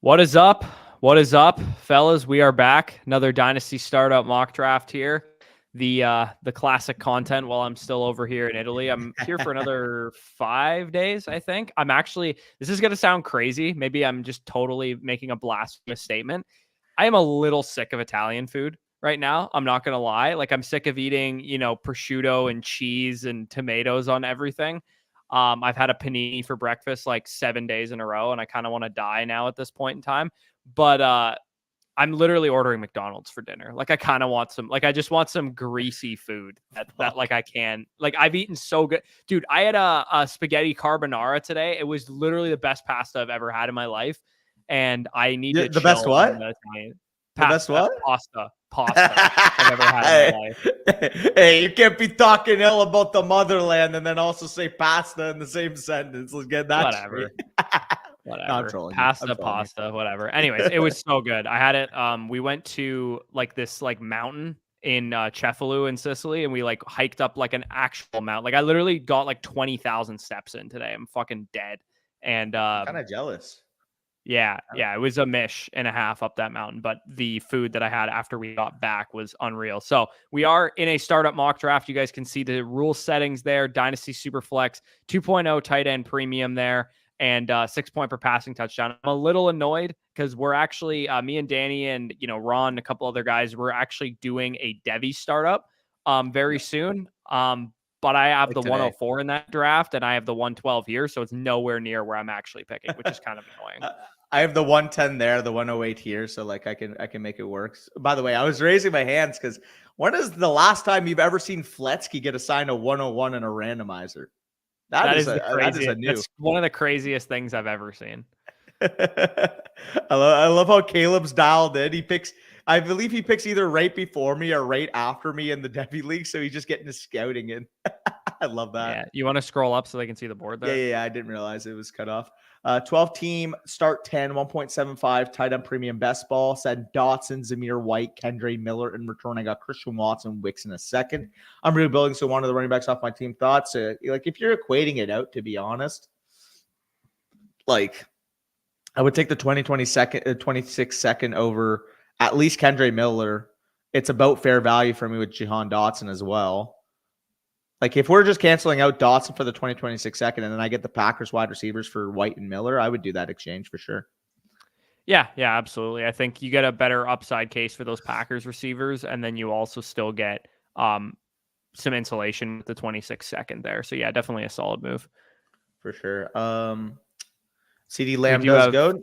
What is up? What is up, fellas? We are back. Another Dynasty startup mock draft here. The classic content while I'm still over here in Italy. I'm here for another 5 days, I think. This is going to sound crazy. Maybe I'm just totally making a blasphemous statement. I am a little sick of Italian food right now. I'm not going to lie. Like, I'm sick of eating, prosciutto and cheese and tomatoes on everything. I've had a panini for breakfast like 7 days in a row, and I kind of want to die now at this point in time. But I'm literally ordering McDonald's for dinner. Like, I kind of want I just want some greasy food that like I can. Like, I've eaten so good. Dude, I had a spaghetti carbonara today. It was literally the best pasta I've ever had in my life. And I need to the best what? The best what? Pasta I've ever had in my life. Hey, you can't be talking ill about the motherland and then also say pasta in the same sentence. Let's get that Whatever. Whatever. No, I'm trolling Pasta, whatever. Anyways, it was so good. I had it. We went to like this mountain in Cefalù in Sicily, and we hiked up like an actual mountain. Like, I literally got like 20,000 steps in today. I'm fucking dead. And I'm kind of jealous. Yeah, it was a mish and a half up that mountain, but the food that I had after we got back was unreal. So we are in a startup mock draft. You guys can see the rule settings there. Dynasty Superflex 2.0 tight end premium there, and 6 point per passing touchdown. I'm a little annoyed because we're actually, me and Danny and, Ron and a couple other guys, we're actually doing a Devi startup very soon. But I have the 104 in that draft, and I have the 112 here, so it's nowhere near where I'm actually picking, which is kind of annoying. I have the 110 there, the 108 here, so I can make it work. By the way, I was raising my hands because when is the last time you've ever seen Fletsky get assigned a 101 in a randomizer? That is new. That's one of the craziest things I've ever seen. I love how Caleb's dialed in. I believe he picks either right before me or right after me in the Debbie League, so he's just getting his scouting in. I love that. Yeah, you want to scroll up so they can see the board there? Yeah, I didn't realize it was cut off. 12 team, start 10, 1.75, tight end premium best ball. Said Dotson, Zamir White, Kendra Miller. In return, I got Christian Watson, Wicks in a second. I'm rebuilding, so one of the running backs off my team. Thoughts? If you're equating it out, to be honest, I would take the 26 second over at least Kendra Miller. It's about fair value for me with Jahan Dotson as well. If we're just canceling out Dotson for the 2026 second and then I get the Packers wide receivers for White and Miller, I would do that exchange for sure. Yeah, absolutely. I think you get a better upside case for those Packers receivers, and then you also still get some insulation with the 26 second there. So yeah, definitely a solid move. For sure. CD Lamb does go.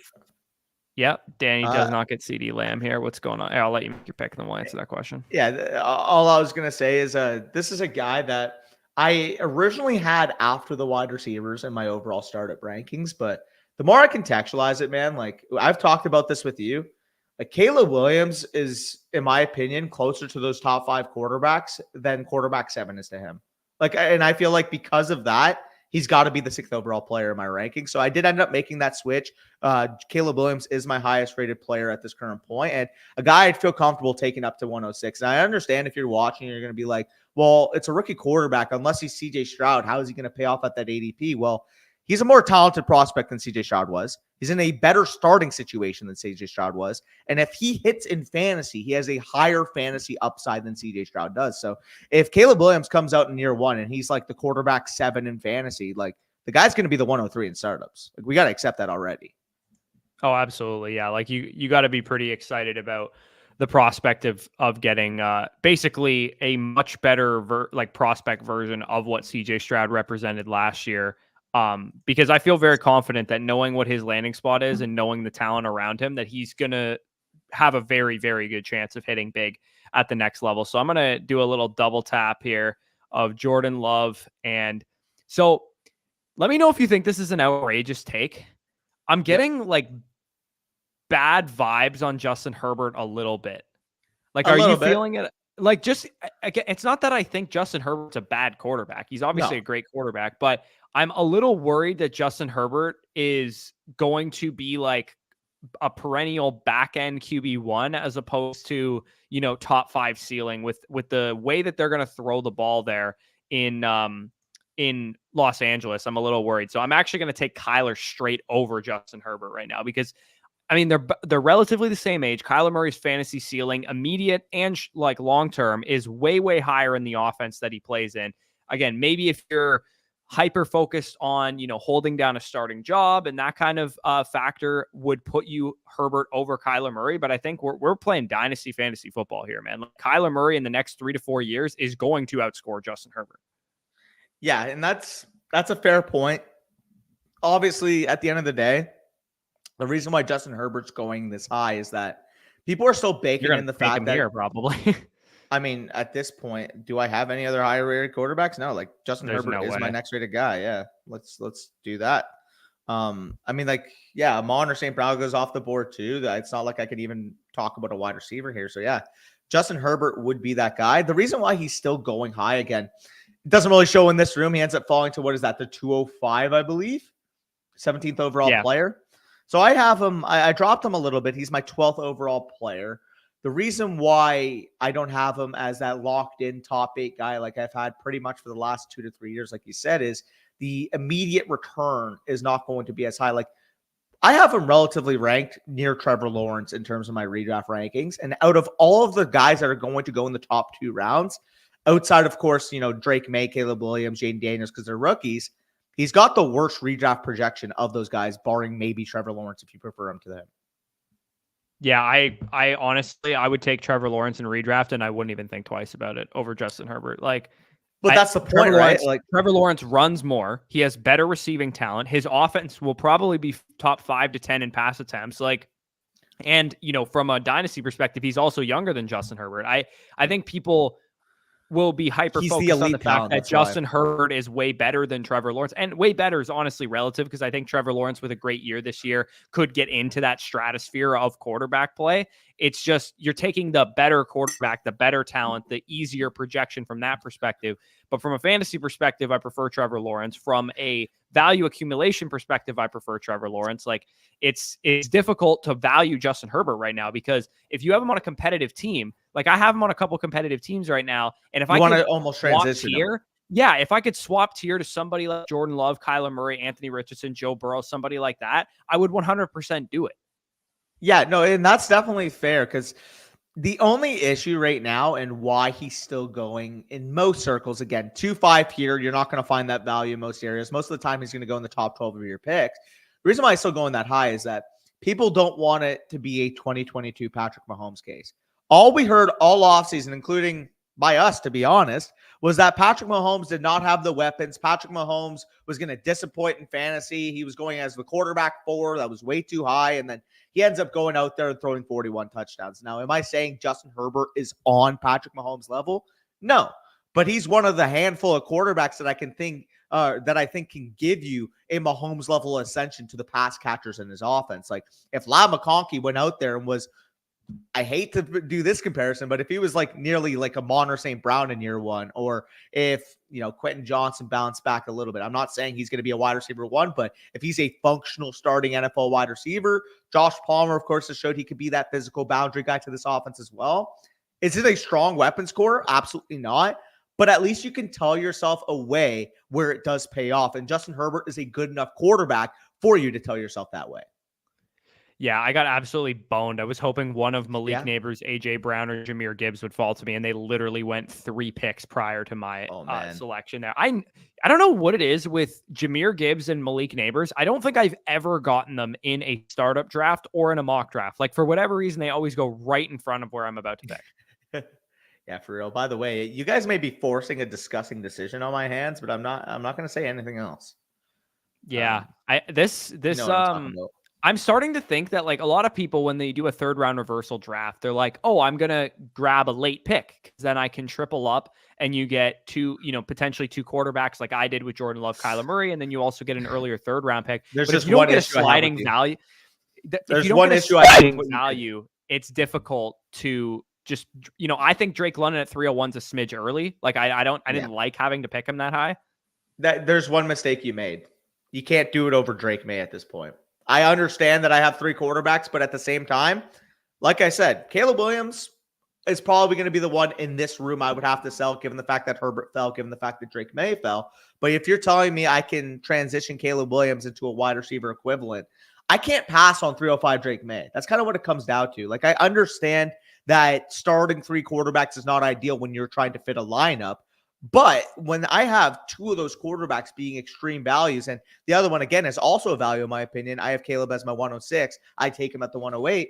Yep. Danny does not get CD Lamb here. What's going on? I'll let you make your pick and then we'll answer that question. Yeah. All I was going to say is this is a guy that I originally had after the wide receivers in my overall startup rankings, but the more I contextualize it, man, I've talked about this with you, Caleb Williams is, in my opinion, closer to those top 5 quarterbacks than quarterback 7 is to him. And I feel like because of that, he's got to be the 6th overall player in my ranking. So I did end up making that switch. Caleb Williams is my highest rated player at this current point, and a guy I'd feel comfortable taking up to 106. And I understand if you're watching, you're going to be like, well, it's a rookie quarterback. Unless he's CJ Stroud, how is he going to pay off at that ADP? Well, he's a more talented prospect than CJ Stroud was. He's in a better starting situation than CJ Stroud was. And if he hits in fantasy, he has a higher fantasy upside than CJ Stroud does. So if Caleb Williams comes out in year 1 and he's like the quarterback 7 in fantasy, the guy's going to be the 103 in startups. We got to accept that already. Oh, absolutely. Yeah. You got to be pretty excited about the prospect of getting basically a much better prospect version of what CJ Stroud represented last year. Because I feel very confident that knowing what his landing spot is and knowing the talent around him, that he's going to have a very, very good chance of hitting big at the next level. So I'm going to do a little double tap here of Jordan Love. And so let me know if you think this is an outrageous take. I'm getting bad vibes on Justin Herbert a little bit. Are you feeling it? It's not that I think Justin Herbert's a bad quarterback. He's obviously a great quarterback, but I'm a little worried that Justin Herbert is going to be a perennial back end QB1 as opposed to, top 5 ceiling with the way that they're going to throw the ball there in Los Angeles. I'm a little worried. So I'm actually going to take Kyler straight over Justin Herbert right now because I mean, they're relatively the same age. Kyler Murray's fantasy ceiling, immediate and like long term, is way higher in the offense that he plays in. Again, maybe if you're hyper focused on holding down a starting job and that kind of factor would put you Herbert over Kyler Murray. But I think we're playing dynasty fantasy football here, man. Like, Kyler Murray in the next 3 to 4 years is going to outscore Justin Herbert. Yeah, and that's a fair point. Obviously, at the end of the day, the reason why Justin Herbert's going this high is that people are still baking in the fact that here probably. I mean, at this point, do I have any other higher rated quarterbacks? No, like Justin Herbert is my next rated guy. Yeah, let's do that. I mean, like, yeah, Amon or St. Brown goes off the board too. It's not like I could even talk about a wide receiver here. So yeah, Justin Herbert would be that guy. The reason why he's still going high again, it doesn't really show in this room. He ends up falling to what is that, the 205, I believe, 17th overall player. So I have him. I dropped him a little bit. He's my 12th overall player. The reason why I don't have him as that locked in top 8 guy, like I've had pretty much for the last 2 to 3 years, like you said, is the immediate return is not going to be as high. Like, I have him relatively ranked near Trevor Lawrence in terms of my redraft rankings. And out of all of the guys that are going to go in the top 2 rounds, outside, of course, Drake May, Caleb Williams, Jaden Daniels, because they're rookies, he's got the worst redraft projection of those guys, barring maybe Trevor Lawrence if you prefer him to them. Yeah, I honestly, I would take Trevor Lawrence in redraft, and I wouldn't even think twice about it over Justin Herbert. Like, but that's the point, right? Like, Trevor Lawrence runs more. He has better receiving talent. His offense will probably be top 5 to 10 in pass attempts. Like, and from a dynasty perspective, he's also younger than Justin Herbert. I think people will be hyper-focused on the fact that Justin Herbert is way better than Trevor Lawrence. And way better is honestly relative, because I think Trevor Lawrence, with a great year this year, could get into that stratosphere of quarterback play. It's just you're taking the better quarterback, the better talent, the easier projection from that perspective. But from a fantasy perspective, I prefer Trevor Lawrence. From a value accumulation perspective, I prefer Trevor Lawrence. Like, it's difficult to value Justin Herbert right now, because if you have him on a competitive team, like I have him on a couple competitive teams right now, and if I want to almost transition tier, yeah, if I could swap tier to somebody like Jordan Love, Kyler Murray, Anthony Richardson, Joe Burrow, somebody like that, I would 100% do it. Yeah, no, and that's definitely fair, because the only issue right now and why he's still going in most circles, again, 2-5 here, you're not going to find that value in most areas. Most of the time, he's going to go in the top 12 of your picks. The reason why he's still going that high is that people don't want it to be a 2022 Patrick Mahomes case. All we heard all offseason, including by us, to be honest, was that Patrick Mahomes did not have the weapons. Patrick Mahomes was going to disappoint in fantasy. He was going as the quarterback 4. That was way too high. And then he ends up going out there and throwing 41 touchdowns. Now, am I saying Justin Herbert is on Patrick Mahomes' level? No, but he's one of the handful of quarterbacks that I think can give you a Mahomes level ascension to the pass catchers in his offense. Like, if Lab McConkey went out there and was, I hate to do this comparison, but if he was like nearly like a Amon or St. Brown in year 1, or if, Quentin Johnson bounced back a little bit, I'm not saying he's going to be a wide receiver 1, but if he's a functional starting NFL wide receiver, Josh Palmer, of course, has showed he could be that physical boundary guy to this offense as well. Is it a strong weapons core? Absolutely not. But at least you can tell yourself a way where it does pay off. And Justin Herbert is a good enough quarterback for you to tell yourself that way. Yeah, I got absolutely boned. I was hoping one of Malik Neighbors, AJ Brown, or Jahmyr Gibbs would fall to me, and they literally went 3 picks prior to my selection there. I don't know what it is with Jahmyr Gibbs and Malik Neighbors. I don't think I've ever gotten them in a startup draft or in a mock draft. Like, for whatever reason, they always go right in front of where I'm about to pick. Yeah, for real. By the way, you guys may be forcing a disgusting decision on my hands, but I'm not going to say anything else. Yeah, I'm starting to think that, like, a lot of people, when they do a 3rd round reversal draft, they're like, oh, I'm going to grab a late pick, because then I can triple up and you get potentially 2 quarterbacks, like I did with Jordan Love, Kyler Murray. And then you also get an earlier 3rd round pick. There's just one issue. Sliding value. There's one issue. I think value. It's difficult to just, I think Drake London at 301 is a smidge early. Like, I didn't like having to pick him that high. There's one mistake you made. You can't do it over Drake May at this point. I understand that I have 3 quarterbacks, but at the same time, like I said, Caleb Williams is probably going to be the one in this room I would have to sell, given the fact that Herbert fell, given the fact that Drake May fell. But if you're telling me I can transition Caleb Williams into a wide receiver equivalent, I can't pass on 305 Drake May. That's kind of what it comes down to. Like, I understand that starting 3 quarterbacks is not ideal when you're trying to fit a lineup. But when I have 2 of those quarterbacks being extreme values, and the other one, again, is also a value in my opinion. I have Caleb as my 106. I take him at the 108.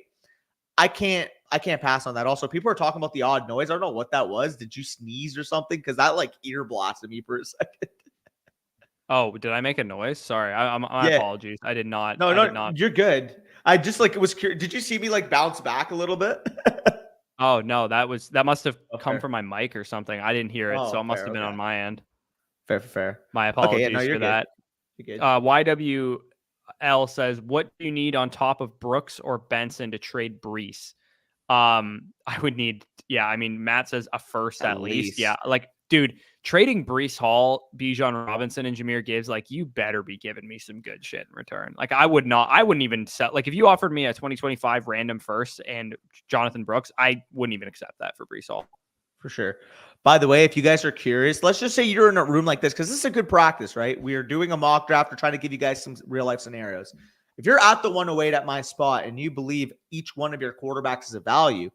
I can't pass on that. Also, people are talking about the odd noise. I don't know what that was. Did you sneeze or something? Because that like ear blasted me for a second. Oh, did I make a noise? Sorry. My Yeah. apologies. I did not. No, I no, did not. you're good. I just like, it was curious. Did you see me like bounce back a little bit? Oh, no, that must have come Fair. from my mic or something. I didn't hear it, so Oh, it must fair. have been Okay. on my end. Fair. My Okay. Yeah. No, apologies you're for good. that. You're good. YWL says, what do you need on top of Brooks or Benson to trade Brees? I would need, I mean, Matt says a first at least. Yeah. Like, dude, trading Brees Hall, Bijan Robinson, and Jahmyr Gibbs, like, you better be giving me some good shit in return. Like, I wouldn't even set, like, if you offered me a 2025 random first and Jonathan Brooks, I wouldn't even accept that for Brees Hall. For sure. By the way, if you guys are curious, let's just say you're in a room like this, because this is a good practice, right? We are doing a mock draft. We're trying to give you guys some real life scenarios. If you're at the 108 at my spot and you believe each one of your quarterbacks is a value,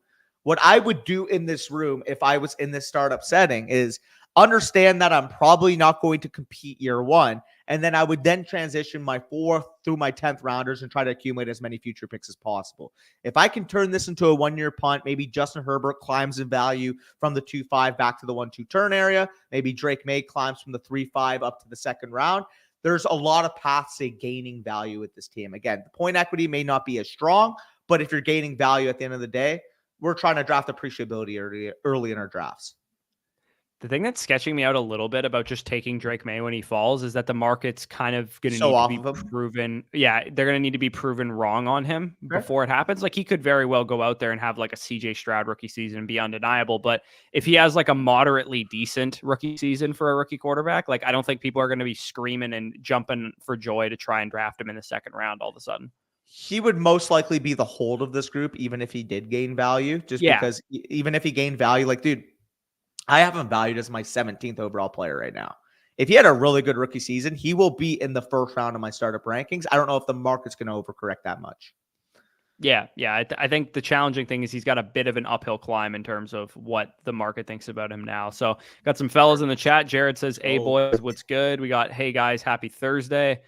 what I would do in this room if I was in this startup setting is understand that I'm probably not going to compete year one. And then I would then transition my 4th through my 10th rounders and try to accumulate as many future picks as possible. If I can turn this into a 1-year punt, maybe Justin Herbert climbs in value from the 2-5 back to the 1-2 turn area. Maybe Drake May climbs from the 3-5 up to the 2nd round. There's a lot of paths to gaining value with this team. Again, the point equity may not be as strong, but if you're gaining value at the end of the day, we're trying to draft appreciability early in our drafts. The thing that's sketching me out a little bit about just taking Drake May when he falls is that the market's kind of going to need to be proven. Yeah, they're going to need to be proven wrong on him before it happens. Like, he could very well go out there and have like a CJ Stroud rookie season and be undeniable. But if he has like a moderately decent rookie season for a rookie quarterback, like, I don't think people are going to be screaming and jumping for joy to try and draft him in the 2nd round all of a sudden. He would most likely be the hold of this group, even if he did gain value, because even if he gained value, like, dude, I have him valued as my 17th overall player right now. If he had a really good rookie season, he will be in the 1st round of my startup rankings. I don't know if the market's going to overcorrect that much. Yeah. I think the challenging thing is he's got a bit of an uphill climb in terms of what the market thinks about him now. So got some fellas in the chat. Jared says, "Hey boys, what's good?" We got, "Hey guys, happy Thursday.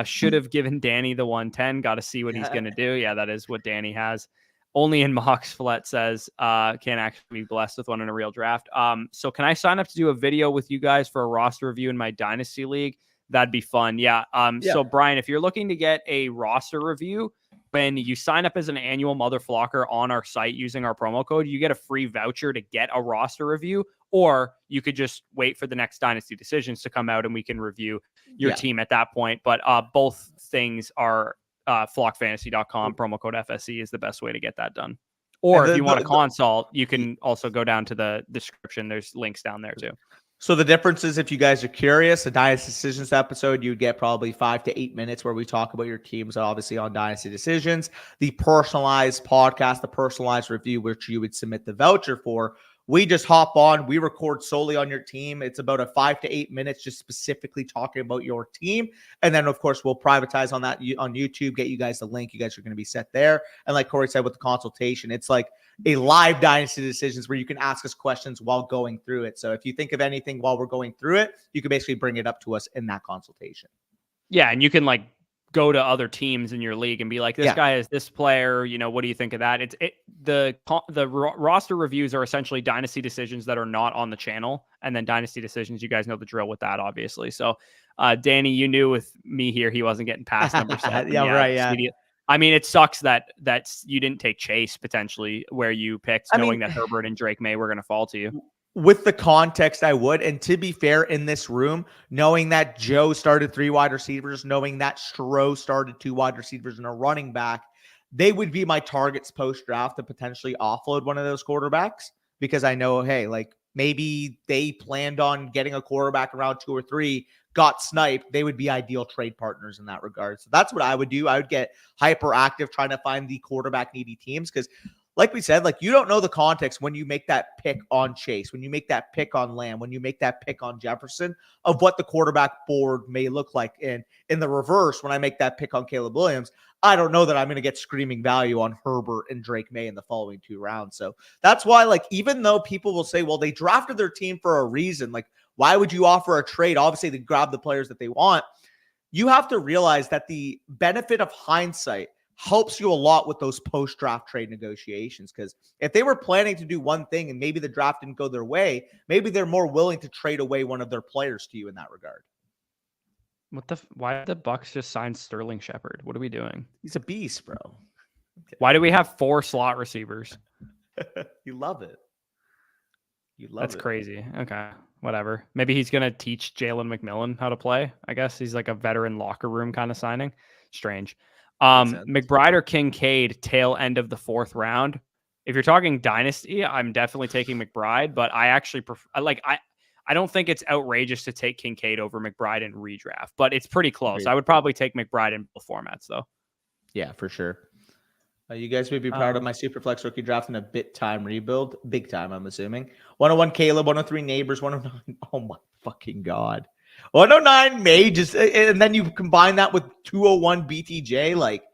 Should have given Danny the 110. Got to see what he's going to do." Yeah, that is what Danny has. Only in Mox Flet says, can't actually be blessed with one in a real draft. So can I sign up to do a video with you guys for a roster review in my Dynasty League? That'd be fun. Yeah. So Brian, if you're looking to get a roster review, when you sign up as an annual Mother Flocker on our site using our promo code, you get a free voucher to get a roster review, or you could just wait for the next Dynasty Decisions to come out and we can review your team at that point. But both things are flockfantasy.com. Promo code FSE is the best way to get that done. Or if you want a consult, you can also go down to the description. There's links down there too. So the difference is, if you guys are curious, a Dynasty Decisions episode, you'd get probably 5 to 8 minutes where we talk about your teams, obviously, on Dynasty Decisions. The personalized podcast, the personalized review, which you would submit the voucher for, we just hop on, we record solely on your team. It's about a 5 to 8 minutes just specifically talking about your team. And then, of course, we'll privatize on that on YouTube, get you guys the link. You guys are going to be set there. And like Corey said with the consultation, it's like a live Dynasty Decisions where you can ask us questions while going through it. So if you think of anything while we're going through it, you can basically bring it up to us in that consultation. Yeah, and you can like go to other teams in your league and be like, this guy is this player, what do you think of that? The roster reviews are essentially Dynasty Decisions that are not on the channel, and then Dynasty Decisions, you guys know the drill with that, obviously. So Danny, you knew with me here he wasn't getting past number 7. I mean, it sucks that you didn't take Chase potentially where you picked, knowing that Herbert and Drake May were going to fall to you. With the context, I would. And to be fair, in this room, knowing that Joe started 3 wide receivers, knowing that Stroh started 2 wide receivers and a running back, they would be my targets post-draft to potentially offload one of those quarterbacks, because I know, hey, like, maybe they planned on getting a quarterback around 2 or 3, got sniped. They would be ideal trade partners in that regard. So that's what I would do. I would get hyperactive trying to find the quarterback needy teams, because like we said, like you don't know the context when you make that pick on Chase, when you make that pick on Lamb, when you make that pick on Jefferson of what the quarterback board may look like. And in the reverse, when I make that pick on Caleb Williams, I don't know that I'm going to get screaming value on Herbert and Drake May in the following 2 rounds. So that's why, like, even though people will say, well, they drafted their team for a reason, like, why would you offer a trade? Obviously, they grab the players that they want. You have to realize that the benefit of hindsight helps you a lot with those post-draft trade negotiations. Because if they were planning to do one thing and maybe the draft didn't go their way, maybe they're more willing to trade away one of their players to you in that regard. Why did the Bucks just sign Sterling Shepard? What are we doing? He's a beast, bro. Okay. Why do we have 4 slot receivers? You love it. That's crazy. Okay, whatever. Maybe he's going to teach Jalen McMillan how to play. I guess he's like a veteran locker room kind of signing. Strange. McBride or Kincaid, tail end of the 4th round. If you're talking Dynasty, I'm definitely taking McBride, but I actually prefer, I don't think it's outrageous to take Kincaid over McBride in redraft, but it's pretty close. Agreed. I would probably take McBride in both formats, though. Yeah, for sure. You guys would be proud of my Superflex rookie draft in a bit time rebuild. Big time, I'm assuming. 101 Caleb, 103 Neighbors, 109. Oh, my fucking God. 109 May, just, and then you combine that with 201 BTJ. Like,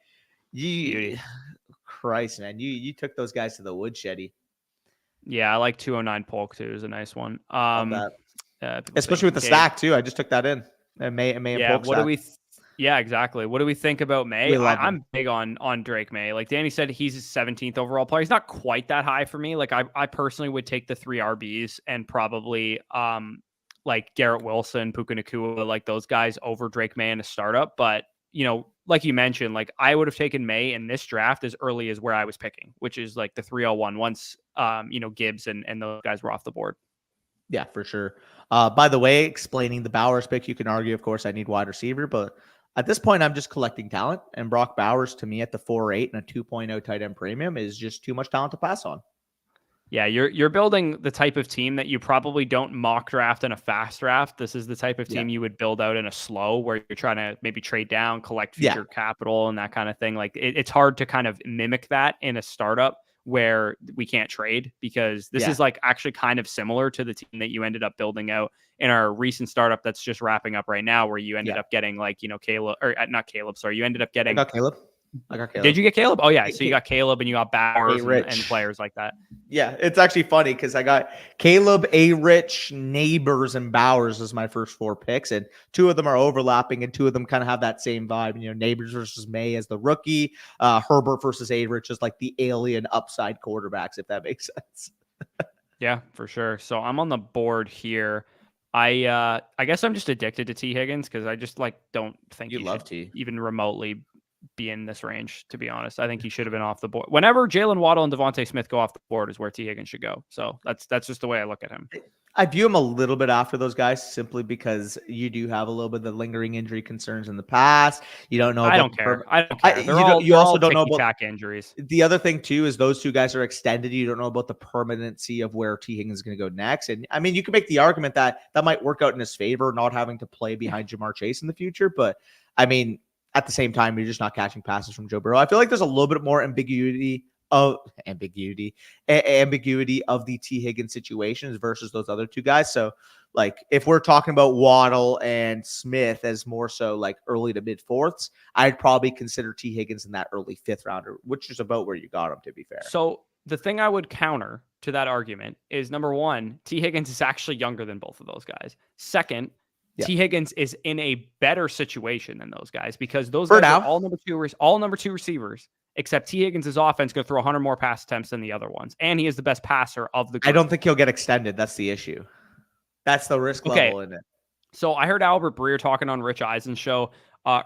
Christ, man. You took those guys to the woodsheddy. Yeah, I like 209 Polk too. Is a nice one. Especially with the stack too. I just took that in. May and Polk. What do we? Yeah, exactly. What do we think about May? I'm big on Drake May. Like Danny said, he's a 17th overall player. He's not quite that high for me. Like I personally would take the 3 RBs and probably like Garrett Wilson, Puka Nacua, like those guys over Drake May in a startup. But you know, like you mentioned, like I would have taken May in this draft as early as where I was picking, which is like the 301 once Gibbs and those guys were off the board. Yeah, for sure. By the way, explaining the Bowers pick, you can argue, of course, I need wide receiver, but at this point, I'm just collecting talent. And Brock Bowers, to me, at the 4.8 and a 2.0 tight end premium is just too much talent to pass on. Yeah, you're building the type of team that you probably don't mock draft in a fast draft. This is the type of team you would build out in a slow, where you're trying to maybe trade down, collect future capital and that kind of thing. Like it's hard to kind of mimic that in a startup where we can't trade, because this is like actually kind of similar to the team that you ended up building out in our recent startup that's just wrapping up right now, where you ended up getting like, Caleb, or not Caleb, sorry. You ended up getting Caleb. I got Caleb. Did you get Caleb? Oh yeah. So you got Caleb and you got Bowers and players like that. Yeah. It's actually funny because I got Caleb, A-Rich, Neighbors, and Bowers as my first 4 picks. And 2 of them are overlapping and 2 of them kind of have that same vibe. Neighbors versus May as the rookie, Herbert versus A-Rich as like the alien upside quarterbacks, if that makes sense. Yeah, for sure. So I'm on the board here. I guess I'm just addicted to T. Higgins because I just don't think you love T even remotely be in this range, to be honest. I think he should have been off the board. Whenever Jalen Waddle and Devontae Smith go off the board is where T. Higgins should go. So that's just the way I look at him. I view him a little bit after those guys simply because you do have a little bit of the lingering injury concerns in the past. You don't know. I don't care. You also don't know about injuries. The other thing too is those 2 guys are extended. You don't know about the permanency of where T. Higgins is going to go next. And I mean, you can make the argument that might work out in his favor, not having to play behind Jamar Chase in the future. But I mean, at the same time, you're just not catching passes from Joe Burrow. I feel like there's a little bit more ambiguity of the T. Higgins situations versus those other 2 guys. So like if we're talking about Waddle and Smith as more so like early to mid 4ths, I'd probably consider T. Higgins in that early 5th rounder, which is about where you got him, to be fair. So the thing I would counter to that argument is, number 1, T. Higgins is actually younger than both of those guys. Second, T. Higgins is in a better situation than those guys, because those guys are all number two receivers, except T. Higgins' offense going to throw 100 more pass attempts than the other ones. And he is the best passer of the group. I don't think he'll get extended. That's the issue. That's the risk level in it. So I heard Albert Breer talking on Rich Eisen's show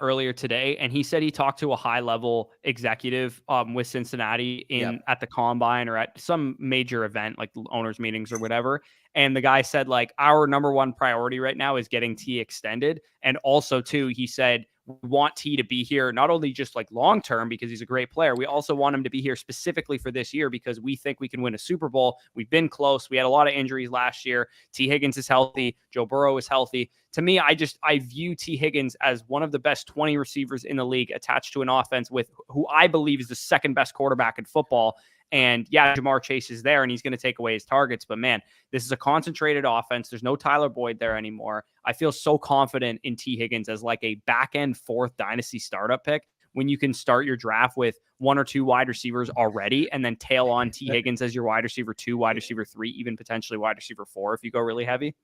earlier today, and he said he talked to a high-level executive with Cincinnati at the Combine or at some major event, like owners' meetings or whatever. And the guy said, like, our number 1 priority right now is getting T extended. And also, too, he said, we want T to be here, not only just like long-term because he's a great player. We also want him to be here specifically for this year because we think we can win a Super Bowl. We've been close. We had a lot of injuries last year. T. Higgins is healthy. Joe Burrow is healthy. To me, I view T. Higgins as one of the best 20 receivers in the league attached to an offense with who I believe is the 2nd best quarterback in football. And yeah, Jamar Chase is there and he's going to take away his targets. But man, this is a concentrated offense. There's no Tyler Boyd there anymore. I feel so confident in T. Higgins as like a back end fourth dynasty startup pick when you can start your draft with one or two wide receivers already and then tail on T. Higgins as your wide receiver 2, wide receiver 3, even potentially wide receiver 4 if you go really heavy.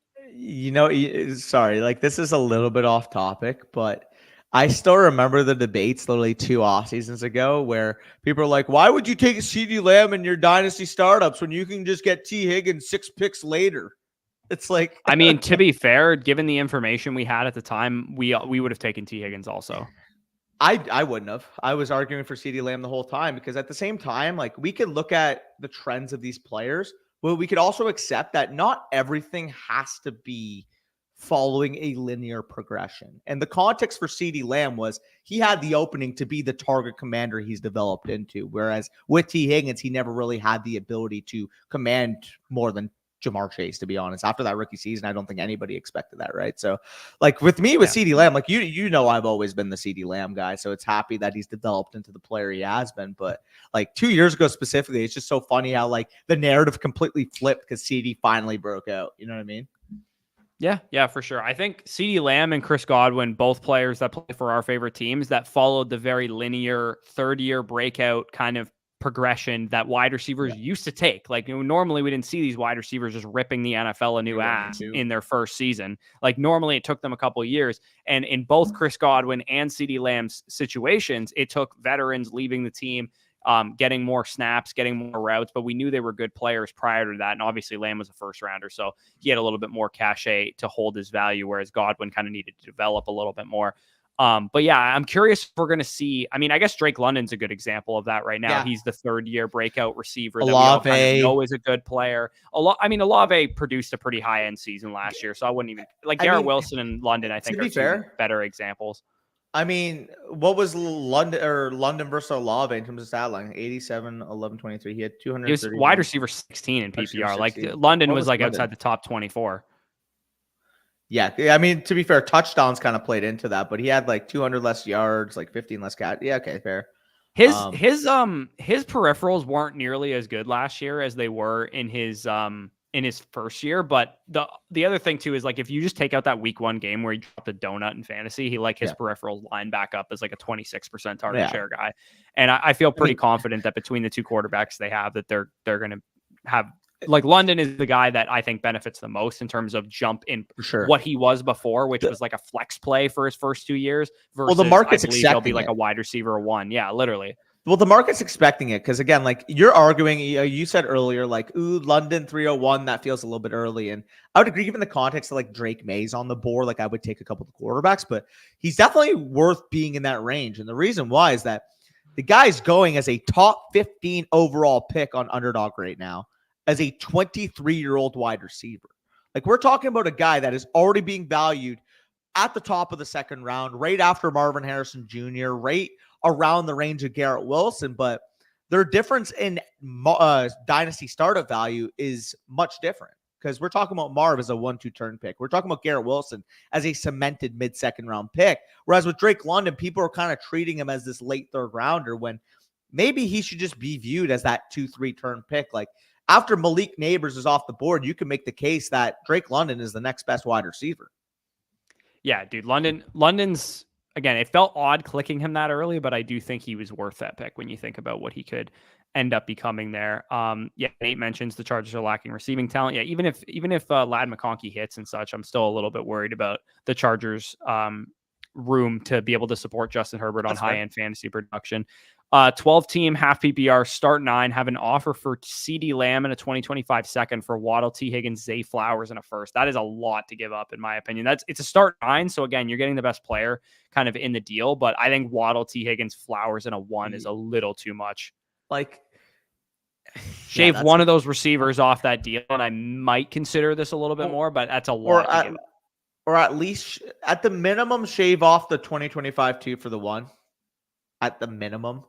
Sorry, like this is a little bit off topic, but I still remember the debates literally 2 off seasons ago where people are like, why would you take a CeeDee Lamb in your dynasty startups when you can just get T. Higgins 6 picks later? It's like, I mean, to be fair, given the information we had at the time, we would have taken T. Higgins also. I wouldn't have. I was arguing for CeeDee Lamb the whole time because at the same time, like we could look at the trends of these players, but we could also accept that not everything has to be following a linear progression. And the context for CeeDee Lamb was he had the opening to be the target commander he's developed into. Whereas with T. Higgins, he never really had the ability to command more than Jamar Chase, to be honest. After that rookie season, I don't think anybody expected that, right? So, like with me, with CeeDee Lamb, like you know, I've always been the CeeDee Lamb guy, so it's happy that he's developed into the player he has been. But like 2 years ago specifically, it's just so funny how like the narrative completely flipped because CeeDee finally broke out. You know what I mean? Yeah, for sure. I think CeeDee Lamb and Chris Godwin, both players that play for our favorite teams, that followed the very linear third-year breakout kind of progression that wide receivers used to take. Like, normally we didn't see these wide receivers just ripping the NFL a new ass in their first season. Like, normally it took them a couple of years. And in both Chris Godwin and CeeDee Lamb's situations, it took veterans leaving the team, getting more snaps, getting more routes, but we knew they were good players prior to that. And obviously Lamb was a first rounder, so he had a little bit more cachet to hold his value, whereas Godwin kind of needed to develop a little bit more. But yeah, I'm curious if we're going to see, I mean, I guess Drake London's a good example of that right now. Yeah. He's the third-year breakout receiver that we all kind of know is a good player. Olave produced a pretty high-end season last year, so I wouldn't even, like Garrett Wilson and London, I think are two better examples. I mean, what was London versus Olave in terms of stat line? 87, 11, 23. He had 200. He was wide receiver 16 in PPR. Like London was like outside the top 24. Yeah, I mean, to be fair, touchdowns kind of played into that, but he had like 200 less yards, like 15 less catch. Yeah, okay, fair. His peripherals weren't nearly as good last year as they were in his first year. But the other thing too is like if you just take out that week 1 game where he dropped a donut in fantasy, his peripherals line back up as like a 26% target share guy. And I feel pretty confident that between the two quarterbacks they have, that they're going to have. Like London is the guy that I think benefits the most in terms of jump in what he was before, which was like a flex play for his first 2 years. Versus, the market's he'll be like a wide receiver 1. Yeah, literally. Well, the market's expecting it because again, like you're arguing, you said earlier, like, ooh, London 301, that feels a little bit early. And I would agree, given the context of like Drake May's on the board, like I would take a couple of quarterbacks, but he's definitely worth being in that range. And the reason why is that the guy's going as a top 15 overall pick on Underdog right now, as a 23-year-old wide receiver. Like we're talking about a guy that is already being valued at the top of the second round, right after Marvin Harrison Jr., right around the range of Garrett Wilson. But their difference in dynasty startup value is much different because we're talking about Marv as a 1-2 turn pick. We're talking about Garrett Wilson as a cemented mid-second round pick. Whereas with Drake London, people are kind of treating him as this late third rounder when maybe he should just be viewed as that 2-3 turn pick. Like, after Malik Neighbors is off the board, you can make the case that Drake London is the next best wide receiver. Yeah, dude. London's, again, it felt odd clicking him that early, but I do think he was worth that pick when you think about what he could end up becoming there. Nate mentions the Chargers are lacking receiving talent. Yeah, even if Ladd McConkey hits and such, I'm still a little bit worried about the Chargers' room to be able to support Justin Herbert on high-end fantasy production. 12-team half PPR start 9 have an offer for CeeDee Lamb and a 2025 second for Waddle, T. Higgins, Zay Flowers, and a first. That is a lot to give up, in my opinion. It's a start 9, so again, you're getting the best player kind of in the deal, but I think Waddle, T. Higgins, Flowers, and a 1 is a little too much. Like, shave one of those receivers off that deal, and I might consider this a little bit more, but that's a lot to give up. Or at least, at the minimum, shave off the 2025 2 for the 1. At the minimum.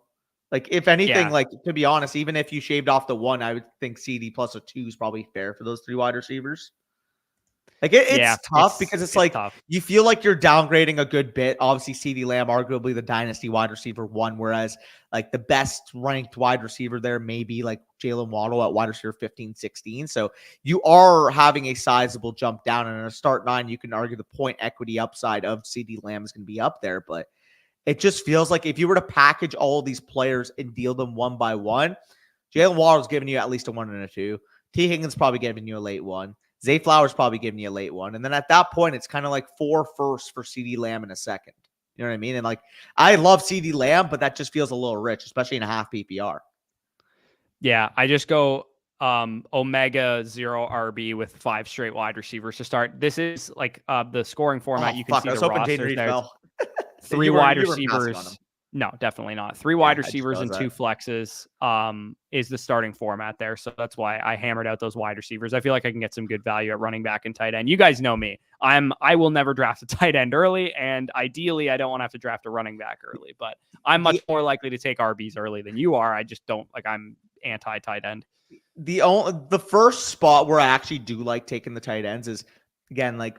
Like, if anything, like, to be honest, even if you shaved off the 1, I would think CD plus a 2 is probably fair for those 3 wide receivers. Like Yeah, it's tough because it's like tough. you feel like you're downgrading a good bit. Obviously, CeeDee Lamb, arguably the dynasty wide receiver one, whereas like the best ranked wide receiver there may be like Jalen Waddle at wide receiver 15, 16. So you are having a sizable jump down. And in a start 9, you can argue the point equity upside of CeeDee Lamb is going to be up there. But it just feels like if you were to package all of these players and deal them one by one, Jalen Waddle's giving you at least a 1 and a 2. T. Higgins probably giving you a late 1. Zay Flowers probably giving you a late 1. And then at that point, it's kind of like 4 firsts for CeeDee Lamb in a second. You know what I mean? And like, I love CeeDee Lamb, but that just feels a little rich, especially in a half PPR. Yeah, I just go Omega 0 RB with 5 straight wide receivers to start. This is like the scoring format. You can see the rosters there. 3 wide receivers. No, definitely not. 3 wide receivers and 2 flexes is the starting format there. So that's why I hammered out those wide receivers. I feel like I can get some good value at running back and tight end. You guys know me. I will never draft a tight end early, and ideally I don't want to have to draft a running back early, but I'm much more likely to take RBs early than you are. I just don't like I'm anti tight end. The first spot where I actually do like taking the tight ends is again like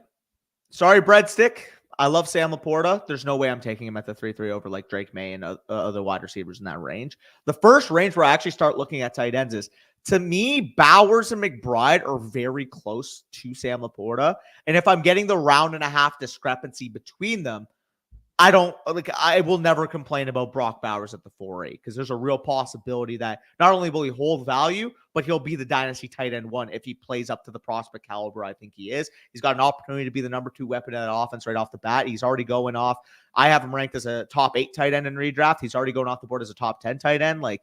sorry breadstick. I love Sam Laporta. There's no way I'm taking him at the 3-3 over like Drake May and other wide receivers in that range. The first range where I actually start looking at tight ends is, to me, Bowers and McBride are very close to Sam Laporta. And if I'm getting the round and a half discrepancy between them, I will never complain about Brock Bowers at the 4-8 because there's a real possibility that not only will he hold value, but he'll be the dynasty tight end 1 if he plays up to the prospect caliber I think he is. He's got an opportunity to be the number 2 weapon in that offense right off the bat. He's already going off. I have him ranked as a top 8 tight end in redraft. He's already going off the board as a top 10 tight end. Like,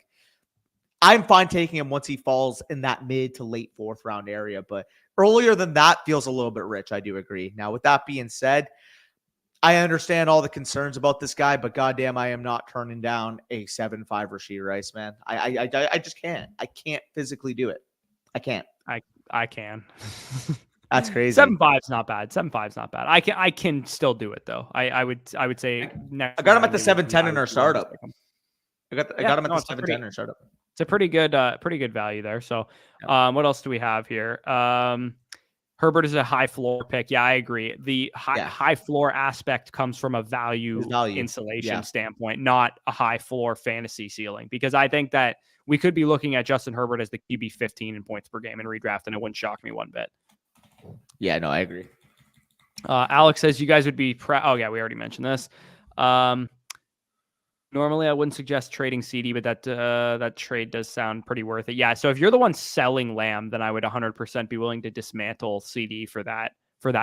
I'm fine taking him once he falls in that mid to late 4th round area, but earlier than that feels a little bit rich. I do agree. Now, with that being said, I understand all the concerns about this guy, but goddamn, I am not turning down a 7-5 Rashee Rice, man. I just can't. I can't physically do it. I can't. I can. That's crazy. 7-5's not bad. 7-5's not bad. I can still do it though. I would say next. I got him at the 7-10 in our startup. I got him at the 7-10 in our startup. It's a pretty good value there. So, what else do we have here? Herbert is a high floor pick. Yeah, I agree. The high floor aspect comes from a value insulation standpoint, not a high floor fantasy ceiling, because I think that we could be looking at Justin Herbert as the QB 15 in points per game in redraft, and it wouldn't shock me one bit. Yeah, no, I agree. Alex says you guys would be oh yeah, we already mentioned this. Normally, I wouldn't suggest trading CD, but that trade does sound pretty worth it. Yeah, so if you're the one selling Lamb, then I would 100% be willing to dismantle CD for that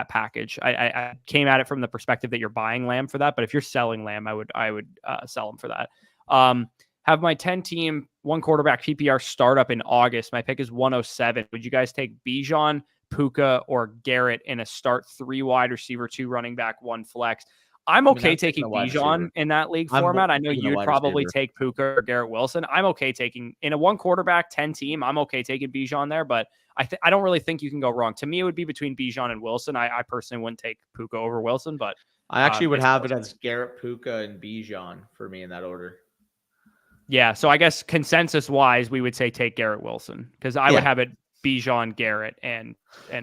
package. I came at it from the perspective that you're buying Lamb for that, but if you're selling Lamb, I would sell him for that. Have my 10-team 1 quarterback PPR startup in August. My pick is 107. Would you guys take Bijan, Puka, or Garrett in a start 3 wide receiver, 2 running back, 1 flex? I'm okay taking Bijan in that league format. I know you'd probably take Puka or Garrett Wilson. I'm okay taking in a 1 quarterback 10 team. I'm okay taking Bijan there, but I don't really think you can go wrong. To me, it would be between Bijan and Wilson. I personally wouldn't take Puka over Wilson, but I actually would have it as Garrett, Puka, and Bijan for me in that order. Yeah, so I guess consensus wise, we would say take Garrett Wilson because I would have it Bijan, Garrett, and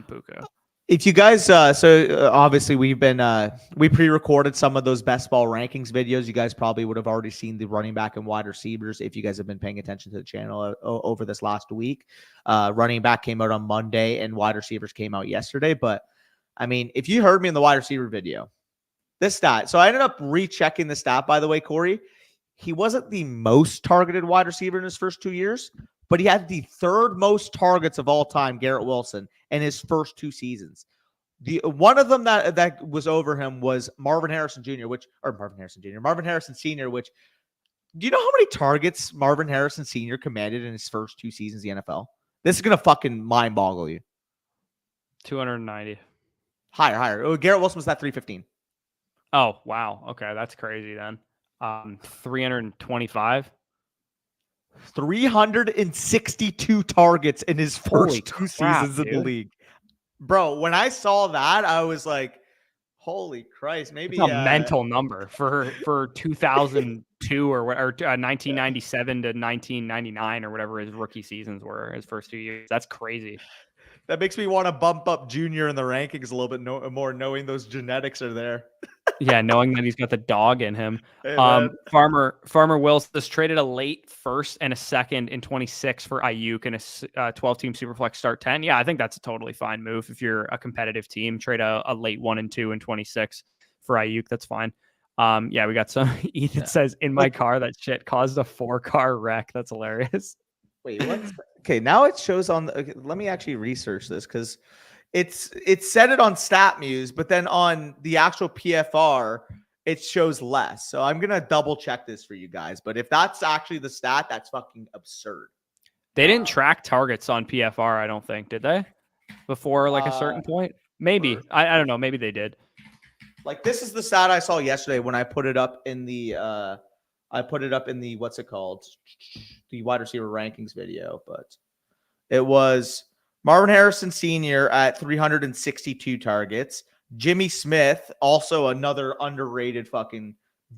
Puka. If you guys, obviously we pre-recorded some of those best ball rankings videos. You guys probably would have already seen the running back and wide receivers if you guys have been paying attention to the channel over this last week. Running back came out on Monday and wide receivers came out yesterday. But I mean, if you heard me in the wide receiver video, this stat. So I ended up rechecking the stat, by the way, Corey. He wasn't the most targeted wide receiver in his first 2 years, but he had the 3rd most targets of all time, Garrett Wilson, in his first 2 seasons. The one of them that was over him was Marvin Harrison Sr., which do you know how many targets Marvin Harrison Sr. commanded in his first 2 seasons in the NFL? This is gonna fucking mind boggle you. 290. Higher. Oh, Garrett Wilson was that 315. Oh wow. Okay, that's crazy then. 325. 362 targets in his first 2 seasons in the league. Bro, when I saw that, I was like, holy Christ, maybe it's a mental number for 2002 or 1997 to 1999 or whatever his rookie seasons were, his first 2 years. That's crazy. That makes me want to bump up Junior in the rankings a little bit more, knowing those genetics are there. Yeah, knowing that he's got the dog in him. Hey, man. Farmer Wills has traded a late first and a second in 26 for Ayuk and a 12-team Superflex start 10. Yeah, I think that's a totally fine move. If you're a competitive team, trade a late 1 and 2 and 26 for Ayuk. That's fine. Yeah, we got some. Ethan says, in my car, that shit caused a 4-car wreck. That's hilarious. Wait, what? Okay, now it shows on the. Okay, let me actually research this because it said it on StatMuse, but then on the actual PFR, it shows less. So I'm gonna double check this for you guys. But if that's actually the stat, that's fucking absurd. They didn't track targets on PFR, I don't think, did they? Before like a certain point? Maybe. I don't know. Maybe they did. Like this is the stat I saw yesterday when I put it up in the what's it called? The wide receiver rankings video, but it was Marvin Harrison Sr. at 362 targets. Jimmy Smith, also another underrated fucking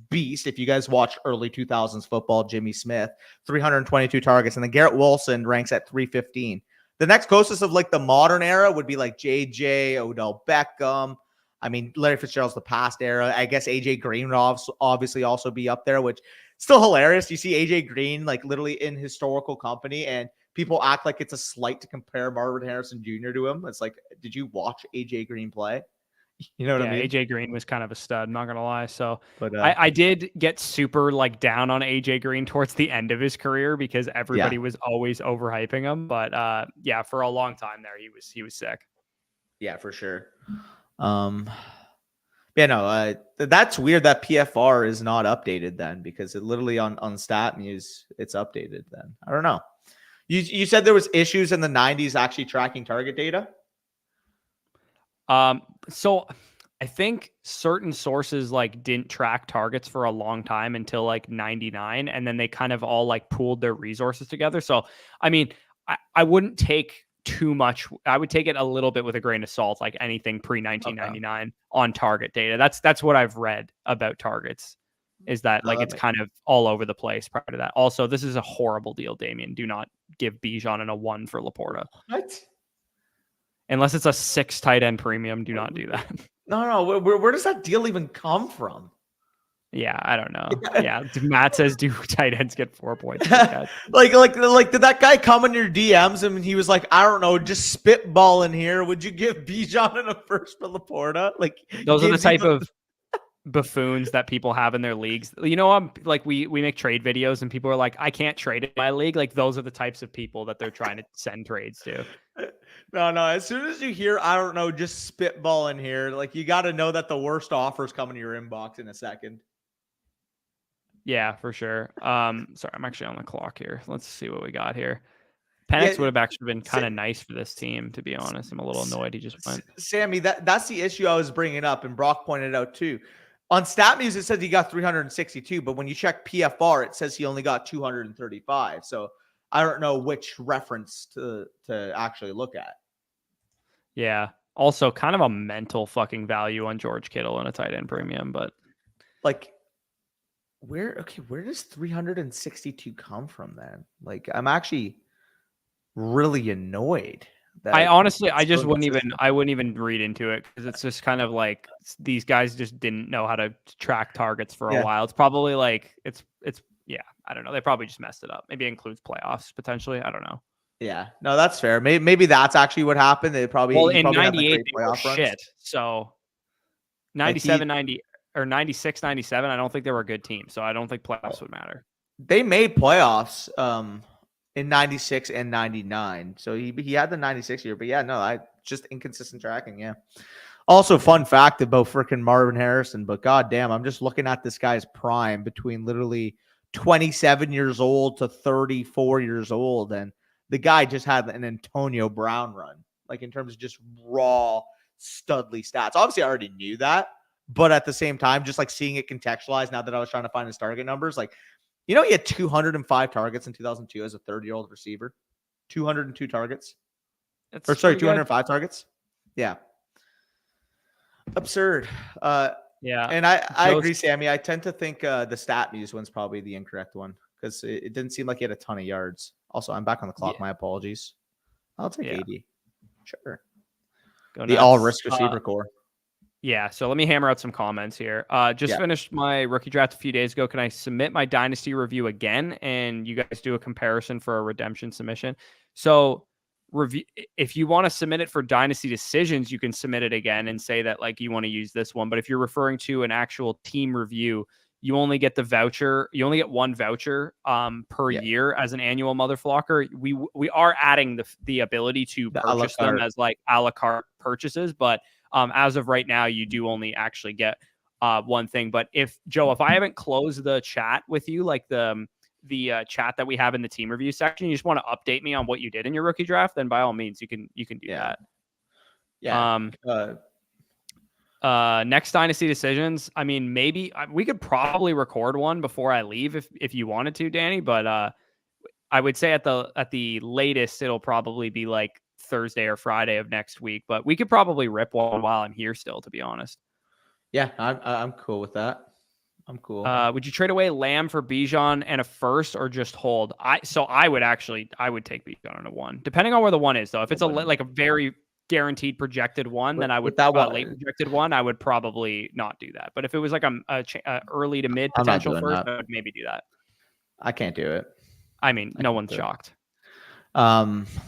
beast. If you guys watch early 2000s football, Jimmy Smith, 322 targets. And then Garrett Wilson ranks at 315. The next closest of like the modern era would be like JJ, Odell Beckham. I mean, Larry Fitzgerald's the past era. I guess AJ Green would obviously also be up there, which still hilarious. You see AJ Green like literally in historical company, and people act like it's a slight to compare Marvin Harrison Jr. to him. It's like, did you watch AJ Green play? You know what I mean? AJ Green was kind of a stud, not gonna lie. So but I did get super like down on AJ Green towards the end of his career because everybody was always overhyping him. But yeah, for a long time there, he was sick. Yeah, for sure. Yeah, no, that's weird that PFR is not updated then, because it literally on StatMuse it's updated then. I don't know. You said there was issues in the 90s actually tracking target data? So I think certain sources like didn't track targets for a long time until like 99, and then they kind of all like pooled their resources together. So I mean, I wouldn't take too much. I would take it a little bit with a grain of salt, like anything pre 1999 on target data. That's what I've read about targets, is that like it's kind of all over the place prior to that. Also, this is a horrible deal, Damien. Do not give Bijan and a 1 for Laporta. What? Unless it's a 6 tight end premium, do not do that. No. Where does that deal even come Yeah, I don't know. Yeah, Matt says, do tight ends get 4 points? like, did that guy come in your DMs and he was like, I don't know, just spitball in here. Would you give Bijan in a first for Laporta? Like, those are the type of buffoons that people have in their leagues. You know, I'm like, we make trade videos and people are like, I can't trade in my league. Like, those are the types of people that they're trying to send trades to. No. As soon as you hear, I don't know, just spitball in here, like, you got to know that the worst offers come in your inbox in a second. Yeah, for sure. Sorry, I'm actually on the clock here. Let's see what we got here. Penix would have actually been kind of nice for this team, to be honest. I'm a little annoyed he just went. Sammy, that's the issue I was bringing up, and Brock pointed out too. On StatMuse, it says he got 362, but when you check PFR, it says he only got 235. So I don't know which reference to actually look at. Yeah. Also, kind of a mental fucking value on George Kittle and a tight end premium, but like, where does 362 come from then? Like, I'm actually really annoyed. I honestly, I wouldn't even read into it, because it's just kind of like these guys just didn't know how to track targets for a while. It's probably like, it's yeah, I don't know. They probably just messed it up. Maybe it includes playoffs potentially. I don't know. Yeah, no, that's fair. Maybe that's actually what happened. They probably, well, in 98 they were shit. So 97, 90 or 96, 97, I don't think they were a good team. So I don't think playoffs would matter. They made playoffs in 96 and 99. So he had the 96 year, but yeah, no, just inconsistent tracking. Yeah. Also, fun fact about freaking Marvin Harrison, but goddamn, I'm just looking at this guy's prime between literally 27 years old to 34 years old, and the guy just had an Antonio Brown run, like in terms of just raw studly stats. Obviously, I already knew that, but at the same time, just like seeing it contextualized now that I was trying to find his target numbers, like, you know, he had 205 targets in 2002 as a 30-year-old receiver. 202 targets. 205 targets. Yeah. Absurd. Yeah. And I agree, Sammy. I tend to think the StatMuse one's probably the incorrect one, because it didn't seem like he had a ton of yards. Also, I'm back on the clock. Yeah. My apologies. I'll take 80. Sure. Go The nuts. all risk receiver core. Yeah, so let me hammer out some comments here. Just finished my rookie draft a few days ago. Can I submit my dynasty review again? And you guys do a comparison for a redemption submission. So review, if you want to submit it for dynasty decisions, you can submit it again and say that like you want to use this one. But if you're referring to an actual team review, you only get the voucher. You only get one voucher per year as an annual mother flocker. We are adding the ability to purchase them as like a la carte purchases, but as of right now, you do only actually get one thing. But if I haven't closed the chat with you, like the chat that we have in the team review section, you just want to update me on what you did in your rookie draft, then by all means you can do that. Yeah. Next dynasty decisions. I mean, maybe we could probably record one before I leave if you wanted to, Danny. But I would say at the latest, it'll probably be like Thursday or Friday of next week. But we could probably rip one while I'm here still, to be honest. Yeah, I'm cool with that. I'm cool. Would you trade away Lamb for Bijan and a first, or just hold? I would take Bijan on a 1, depending on where the 1 is, though. If it's like a very guaranteed projected 1, then I would late projected 1. I would probably not do that. But if it was like a early to mid potential first, I would maybe do that. I can't do it. I mean, no one's shocked.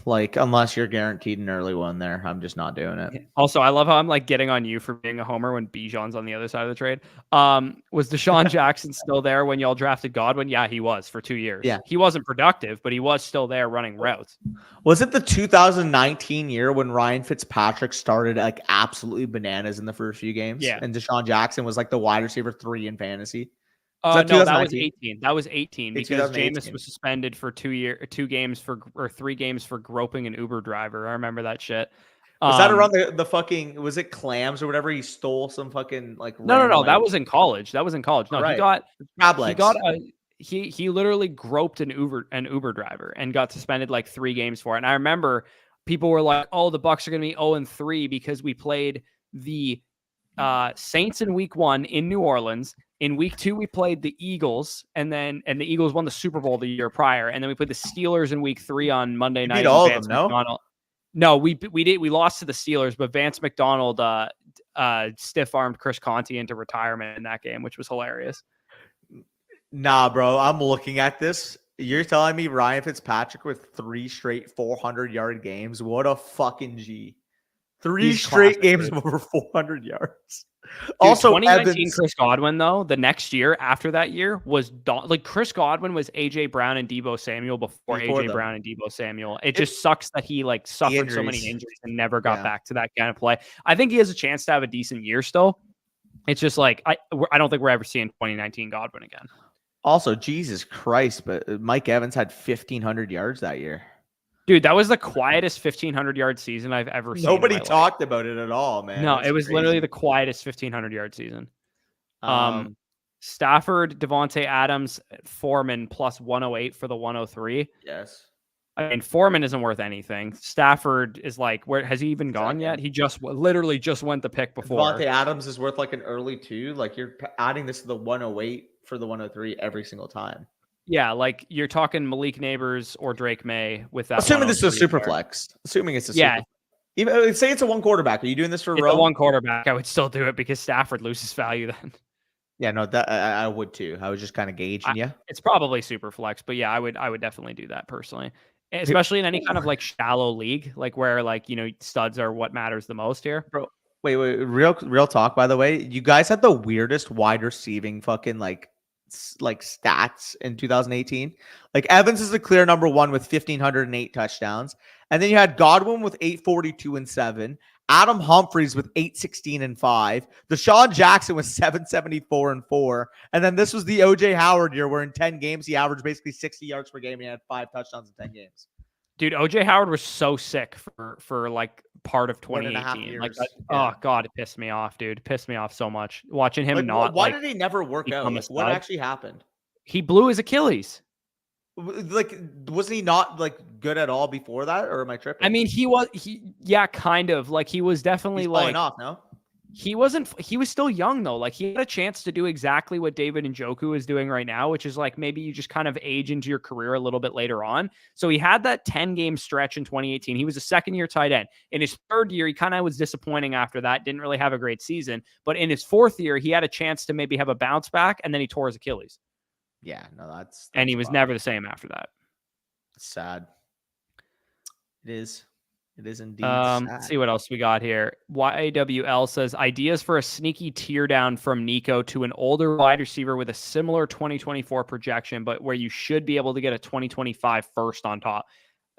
Like unless you're guaranteed an early one there, I'm just not doing it. Also, I love how I'm like getting on you for being a homer when Bijan's on the other side of the trade. Was Deshaun Jackson still there when y'all drafted Godwin? Yeah, he was for 2 years. Yeah. He wasn't productive, but he was still there running routes. Was it the 2019 year when Ryan Fitzpatrick started like absolutely bananas in the first few games? Yeah. And Deshaun Jackson was like the wide receiver 3 in fantasy? No, that was 18. That was 18 because Jameis was suspended for 3 games for groping an Uber driver. I remember that shit. Was that around the fucking, was it clams or whatever? He stole some fucking like no. That was in college. No, right. He literally groped an Uber driver and got suspended like 3 games for it. And I remember people were like, "Oh, the Bucs are going to be 0-3 because we played the Saints in week 1 in New Orleans. In week 2, we played the Eagles, and the Eagles won the Super Bowl the year prior. And then we played the Steelers in week 3 on Monday night. Beat all of them, no? No, we did. We lost to the Steelers, but Vance McDonald stiff-armed Chris Conti into retirement in that game, which was hilarious. Nah, bro, I'm looking at this. You're telling me Ryan Fitzpatrick with 3 straight 400-yard games? What a fucking G. 3 straight games of over 400 yards. Dude, also, 2019 Chris Godwin, though, the next year after that year was like Chris Godwin was AJ Brown and Deebo Samuel before AJ Brown and Deebo Samuel. It just sucks that he like suffered so many injuries and never got back to that kind of play. I think he has a chance to have a decent year still. It's just like I don't think we're ever seeing 2019 Godwin again. Also, Jesus Christ, but Mike Evans had 1,500 yards that year. Dude, that was the quietest 1,500-yard season I've ever seen. Nobody talked about it at all, man. No, it was literally the quietest 1,500-yard season. Stafford, Devontae Adams, Foreman plus 108 for the 103. Yes. I mean, Foreman isn't worth anything. Stafford is like, where has he even gone yet? He literally just went the pick before. Devontae Adams is worth like an early 2. Like you're adding this to the 108 for the 103 every single time. Yeah, like you're talking Malik Neighbors or Drake May with that. Assuming this is a super flex. Assuming it's a super. Even say it's a 1 quarterback. Are you doing this for a 1 quarterback? I would still do it because Stafford loses value then. Yeah, no, that I would too. I was just kind of gauging you. It's probably super flex, but yeah, I would definitely do that personally, especially in any kind of like shallow league, like where like studs are what matters the most here, bro. Wait, real talk. By the way, you guys had the weirdest wide receiving fucking like stats in 2018. Like Evans is the clear number 1 with 1,508 touchdowns, and then you had Godwin with 842 and 7, Adam Humphries with 816 and 5, Deshaun Jackson with 774 and 4, and then this was the OJ Howard year where in 10 games he averaged basically 60 yards per game and he had 5 touchdowns in 10 games. Dude, OJ Howard was so sick for like part of 2018. Like, oh god, it pissed me off, dude. It pissed me off so much watching him Why did he never work out? Like, what actually happened? He blew his Achilles. Like, wasn't he not like good at all before that, or am I tripping? I mean, he kind of like he was definitely falling off. No, he was still young though. Like he had a chance to do exactly what David Njoku is doing right now, which is like maybe you just kind of age into your career a little bit later on. So he had that 10-game stretch in 2018. He was a second-year tight end. In his third year, he kind of was disappointing after that, didn't really have a great season. But in his fourth year, he had a chance to maybe have a bounce back, and then he tore his Achilles. Yeah, no, that's and he was never the same after that. Sad. It is. It is indeed Let's sad. see what else we got here. YAWL says ideas for a sneaky tear down from Nico to an older wide receiver with a similar 2024 projection, but where you should be able to get a 2025 first on top.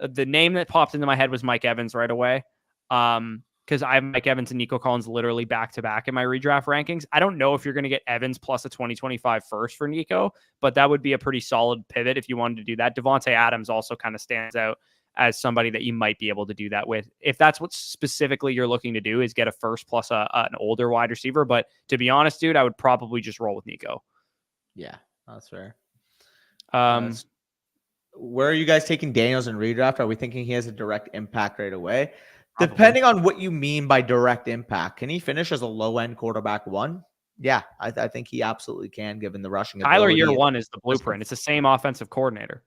The name that popped into my head was Mike Evans right away. Because I have Mike Evans and Nico Collins literally back to back in my redraft rankings. I don't know if you're going to get Evans plus a 2025 first for Nico, but that would be a pretty solid pivot if you wanted to do that. Devontae Adams also kind of stands out as somebody that you might be able to do that with. If that's what specifically you're looking to do, is get a first plus an older wide receiver. But to be honest, dude, I would probably just roll with Nico. Yeah, that's fair. Where are you guys taking Daniels in redraft? Are we thinking he has a direct impact right away? Probably. Depending on what you mean by direct impact, can he finish as a low-end quarterback one? Yeah, I think he absolutely can, given the rushing Kyler ability. year one is the blueprint. It's the same offensive coordinator.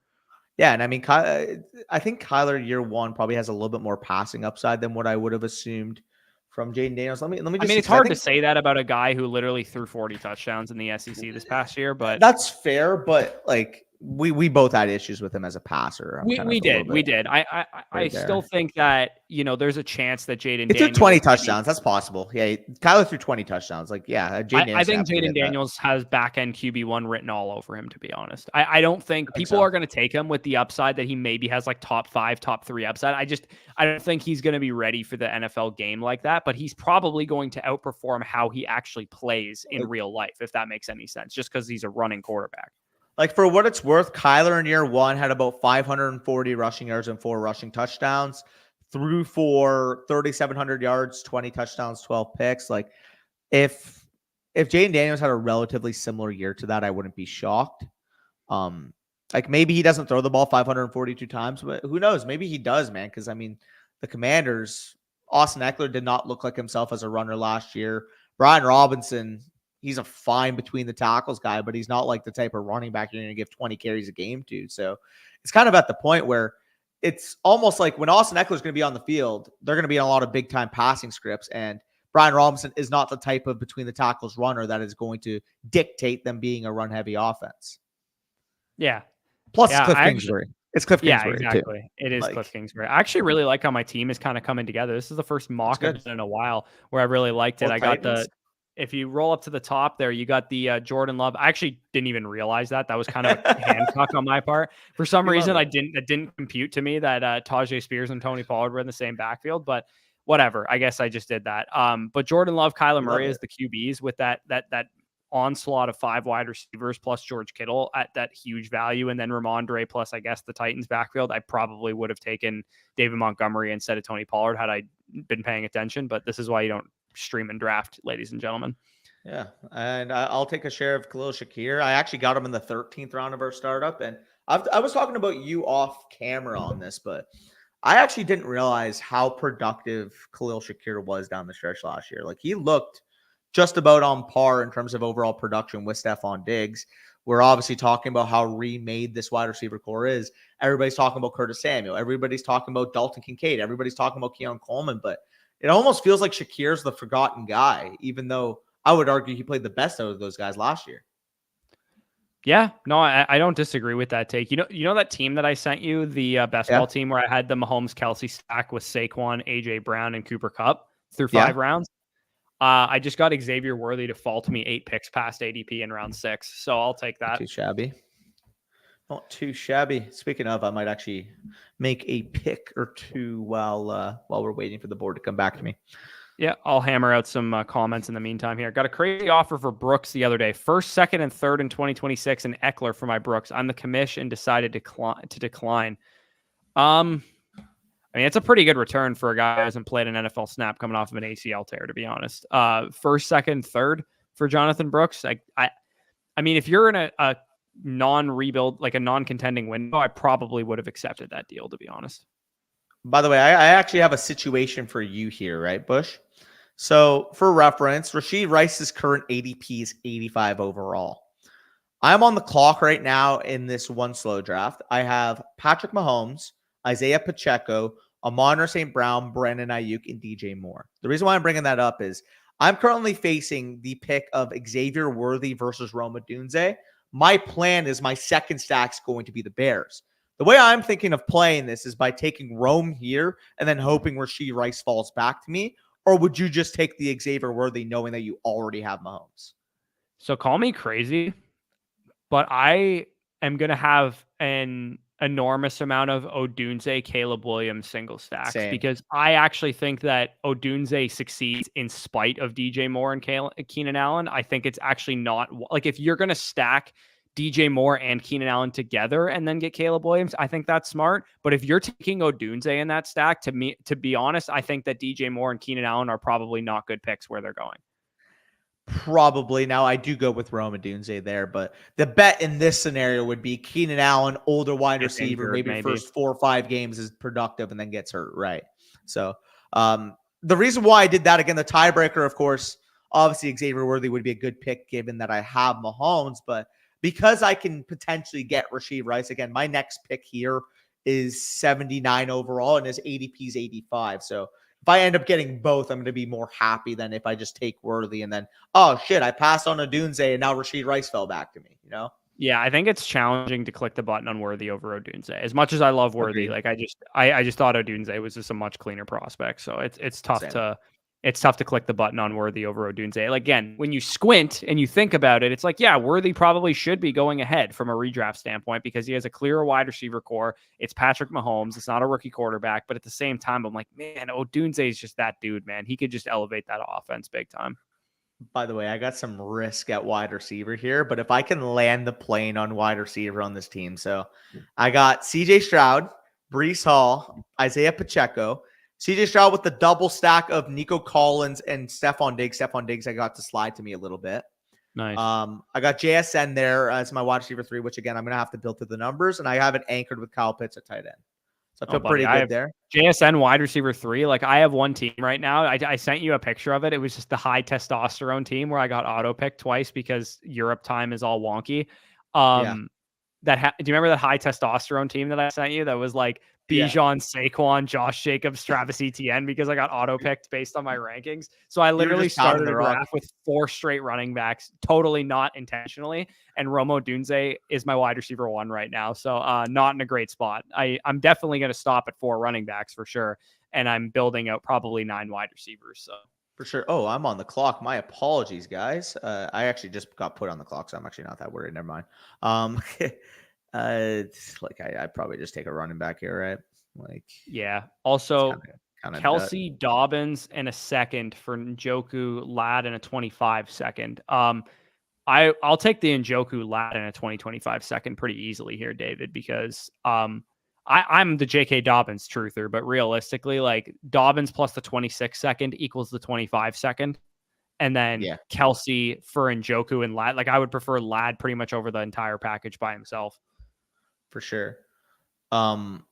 Yeah, and I mean, I think Kyler year one probably has a little bit more passing upside than what I would have assumed from Jaden Daniels. Let me just. I mean, it's hard to say that about a guy who literally threw 40 touchdowns in the SEC this past year, but that's fair. But like, we both had issues with him as a passer. We did. I still think that, you know, there's a chance that Jaden Daniels threw 20 touchdowns. That's possible. Yeah, Kyler threw 20 touchdowns. Like, yeah, I think Jaden Daniels has back end QB1 written all over him. To be honest, I don't think people are going to take him with the upside that he maybe has like top 5, top 3 upside. I don't think he's going to be ready for the NFL game like that. But he's probably going to outperform how he actually plays in real life, if that makes any sense. Just because he's a running quarterback. Like, for what it's worth, Kyler in year one had about 540 rushing yards and 4 rushing touchdowns, threw for 3,700 yards, 20 touchdowns, 12 picks. Like, if Jaden Daniels had a relatively similar year to that, I wouldn't be shocked. Like, maybe he doesn't throw the ball 542 times, but who knows? Maybe he does, man. Because, I mean, the Commanders, Austin Eckler did not look like himself as a runner last year. Brian Robinson, he's a fine between the tackles guy, but he's not like the type of running back you're going to give 20 carries a game to. So it's kind of at the point where it's almost like when Austin Eckler is going to be on the field, they're going to be in a lot of big time passing scripts. And Brian Robinson is not the type of between the tackles runner that is going to dictate them being a run heavy offense. Yeah. Plus Cliff Kingsbury. It's Cliff Kingsbury. Yeah, exactly. Too. It is Cliff Kingsbury. I actually really like how my team is kind of coming together. This is the first mock I've done in a while where I really liked it. I got if you roll up to the top there, you got the Jordan Love. I actually didn't even realize that. That was kind of a handcuff on my part. For some reason, it didn't compute to me that Tajay Spears and Tony Pollard were in the same backfield, but whatever. I guess I just did that. But Jordan Love, Kyler Murray as the QBs with that onslaught of 5 wide receivers plus George Kittle at that huge value. And then Ramondre plus, I guess, the Titans backfield. I probably would have taken David Montgomery instead of Tony Pollard had I been paying attention, but this is why you don't stream and draft, ladies and gentlemen. Yeah, and I'll take a share of Khalil Shakir. I actually got him in the 13th round of our startup, and I was talking about you off camera on this, but I actually didn't realize how productive Khalil Shakir was down the stretch last year. Like, he looked just about on par in terms of overall production with Stephon Diggs. We're obviously talking about how remade this wide receiver core is. Everybody's talking about Curtis Samuel. Everybody's talking about Dalton Kincaid. Everybody's talking about Keon Coleman, but it almost feels like Shakir's the forgotten guy, even though I would argue he played the best out of those guys last year. Yeah, no, I don't disagree with that take. You know that team that I sent you, the best ball team where I had the Mahomes Kelsey stack with Saquon, AJ Brown, and Cooper Kupp through 5 rounds. I just got Xavier Worthy to fall to me 8 picks past ADP in round 6, so I'll take that. Too shabby. Not too shabby. Speaking of, I might actually make a pick or two while we're waiting for the board to come back to me. Yeah, I'll hammer out some comments in the meantime here. Got a crazy offer for Brooks the other day. 1st, 2nd, and 3rd in 2026, and Eckler for my Brooks. I'm the commish and decided to decline. I mean, it's a pretty good return for a guy who hasn't played an NFL snap coming off of an ACL tear, to be honest. 1st, 2nd, 3rd for Jonathan Brooks. I mean, if you're in a non-rebuild, like a non-contending window, I probably would have accepted that deal, to be honest. By the way, I actually have a situation for you here, right, Bush? So for reference, Rashid Rice's current ADP is 85 overall. I'm on the clock right now in this one slow draft. I have Patrick Mahomes, Isaiah Pacheco, Amon St. Brown, Brandon Ayuk, and DJ Moore. The reason why I'm bringing that up is I'm currently facing the pick of Xavier Worthy versus Roma Dunze. My plan is my second stack's going to be the Bears. The way I'm thinking of playing this is by taking Rome here and then hoping Rashid Rice falls back to me. Or would you just take the Xavier Worthy knowing that you already have Mahomes? So call me crazy, but I am going to have an enormous amount of Odunze, Caleb Williams single stacks. Same. Because I actually think that Odunze succeeds in spite of DJ Moore and Keenan Allen. I think it's actually not like if you're going to stack DJ Moore and Keenan Allen together and then get Caleb Williams, I think that's smart. But if you're taking Odunze in that stack, to be honest, I think that DJ Moore and Keenan Allen are probably not good picks where they're going. Probably. Now, I do go with Rome Odunze there, but the bet in this scenario would be Keenan Allen, older wide receiver, maybe first 4 or 5 games is productive and then gets hurt, right? So the reason why I did that, again, the tiebreaker, of course, obviously Xavier Worthy would be a good pick given that I have Mahomes, but because I can potentially get Rashid Rice, again, my next pick here is 79 overall and his ADP is 85. So if I end up getting both, I'm going to be more happy than if I just take Worthy and then, oh shit, I passed on Odunze and now Rashid Rice fell back to me, you know? Yeah, I think it's challenging to click the button on Worthy over Odunze. As much as I love Worthy, Agreed. like I just thought Odunze was just a much cleaner prospect. So it's tough Same. to click the button on Worthy over Odunze. Like, again, when you squint and you think about it, it's like, yeah, Worthy probably should be going ahead from a redraft standpoint because he has a clear wide receiver core. It's Patrick Mahomes. It's not a rookie quarterback. But at the same time, I'm like, man, Odunze is just that dude, man. He could just elevate that offense big time. By the way, I got some risk at wide receiver here, but if I can land the plane on wide receiver on this team. So I got CJ Stroud, Breece Hall, Isaiah Pacheco, CJ Stroud with the double stack of Nico Collins and Stephon Diggs. Stephon Diggs, I got to slide to me a little bit. Nice. I got JSN there as my wide receiver 3, which again, I'm going to have to build through the numbers, and I have it anchored with Kyle Pitts at tight end. So I feel pretty good there. JSN wide receiver 3. Like I have one team right now. I sent you a picture of it. It was just the high testosterone team where I got auto picked twice because Europe time is all wonky. Do you remember that high testosterone team that I sent you? That was like Bijan, Saquon, Josh Jacobs, Travis Etienne, because I got auto picked based on my rankings. So I literally started a draft with 4 straight running backs, totally not intentionally. And Rome Odunze is my wide receiver 1 right now. So not in a great spot. I'm definitely going to stop at 4 running backs for sure. And I'm building out probably 9 wide receivers. So for sure. Oh, I'm on the clock. My apologies, guys. I actually just got put on the clock, so I'm actually not that worried. Never mind. It's like I probably just take a running back here, right? Like, yeah. Also, kinda Kelsey, Dobbins, and a second for Njoku, Ladd, and a 25 second. I'll take the Njoku, Ladd, and a 20-25 second pretty easily here, David, because I'm the J.K. Dobbins truther, but realistically, like Dobbins plus the 26 second equals the 25 second. And then Kelsey for Njoku and Ladd. Like I would prefer Ladd pretty much over the entire package by himself. For sure. Gavin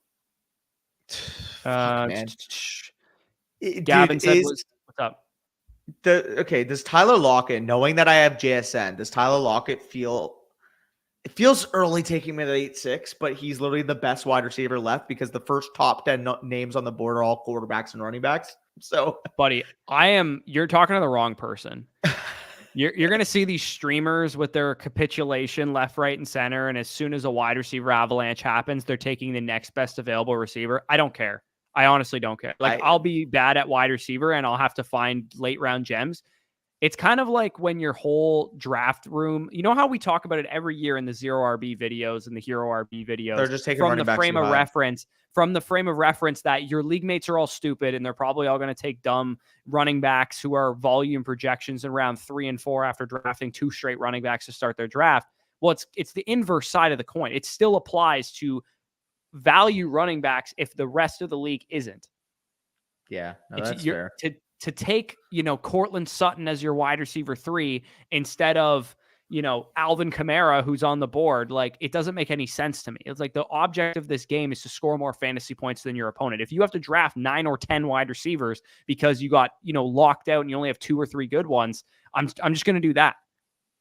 Dude, said, what's up? Does Tyler Lockett, knowing that I have JSN, does Tyler Lockett it feels early taking him at 8-6, but he's literally the best wide receiver left because the first top 10 names on the board are all quarterbacks and running backs. So, buddy, you're talking to the wrong person. You're going to see these streamers with their capitulation left, right, and center. And as soon as a wide receiver avalanche happens, they're taking the next best available receiver. I don't care. I honestly don't care. Like I'll be bad at wide receiver and I'll have to find late round gems. It's kind of like when your whole draft room, you know how we talk about it every year in the 0RB videos and the Hero RB videos. They're just taking from the frame of reference that your league mates are all stupid and they're probably all going to take dumb running backs who are volume projections in round 3 and 4 after drafting 2 straight running backs to start their draft. Well, it's the inverse side of the coin. It still applies to value running backs if the rest of the league isn't. Yeah, no, that's fair. To take, Cortland Sutton as your wide receiver 3 instead of Alvin Kamara, who's on the board. Like, it doesn't make any sense to me. It's like the object of this game is to score more fantasy points than your opponent. If you have to draft 9 or 10 wide receivers because you got, locked out and you only have 2 or 3 good ones, I'm just going to do that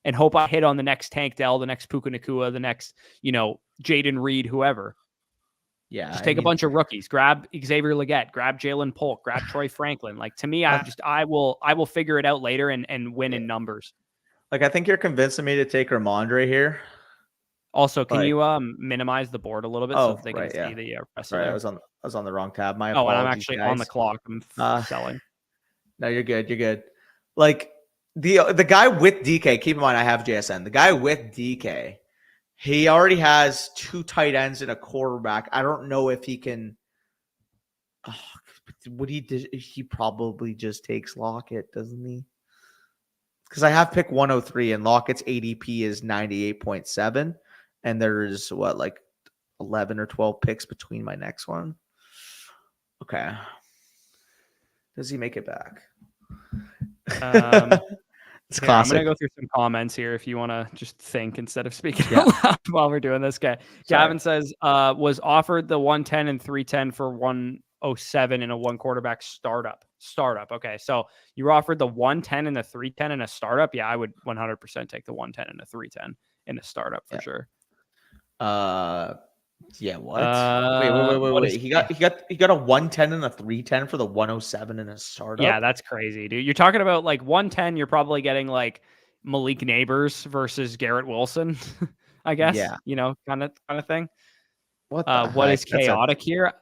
and hope I hit on the next Tank Dell, the next Puka Nacua, the next, Jaden Reed, whoever. Yeah. Just take a bunch of rookies, grab Xavier Legette, grab Jalen Polk, grab Troy Franklin. Like, to me, I will figure it out later and win in numbers. Like, I think you're convincing me to take Ramondre here. Also, can you minimize the board a little bit so they can see the rest of it? I was on the wrong tab. My apologies. apologies, And I'm actually guys. on the clock. I'm selling. No, you're good. You're good. Like, the guy with DK, keep in mind I have JSN. The guy with DK, he already has 2 tight ends and a quarterback. I don't know if he can. He probably just takes Lockett, doesn't he? Because I have pick 103 and Lockett's ADP is 98.7. And there's 11 or 12 picks between my next one. Okay. Does he make it back? It's classic. I'm going to go through some comments here if you want to just think instead of speaking out loud while we're doing this. Okay. Gavin says, was offered the 110 and 310 for 107 in a 1 quarterback startup. Okay. So you were offered the 110 and the 310 in a startup. Yeah, I would 100% take the 110 and the 310 in a startup for sure. Yeah, what? Wait. He got a 110 and a 310 for the 107 in a startup. Yeah, that's crazy, dude. You're talking about like 110, you're probably getting like Malik Neighbors versus Garrett Wilson, I guess. Yeah. Kind of thing. What is chaotic here?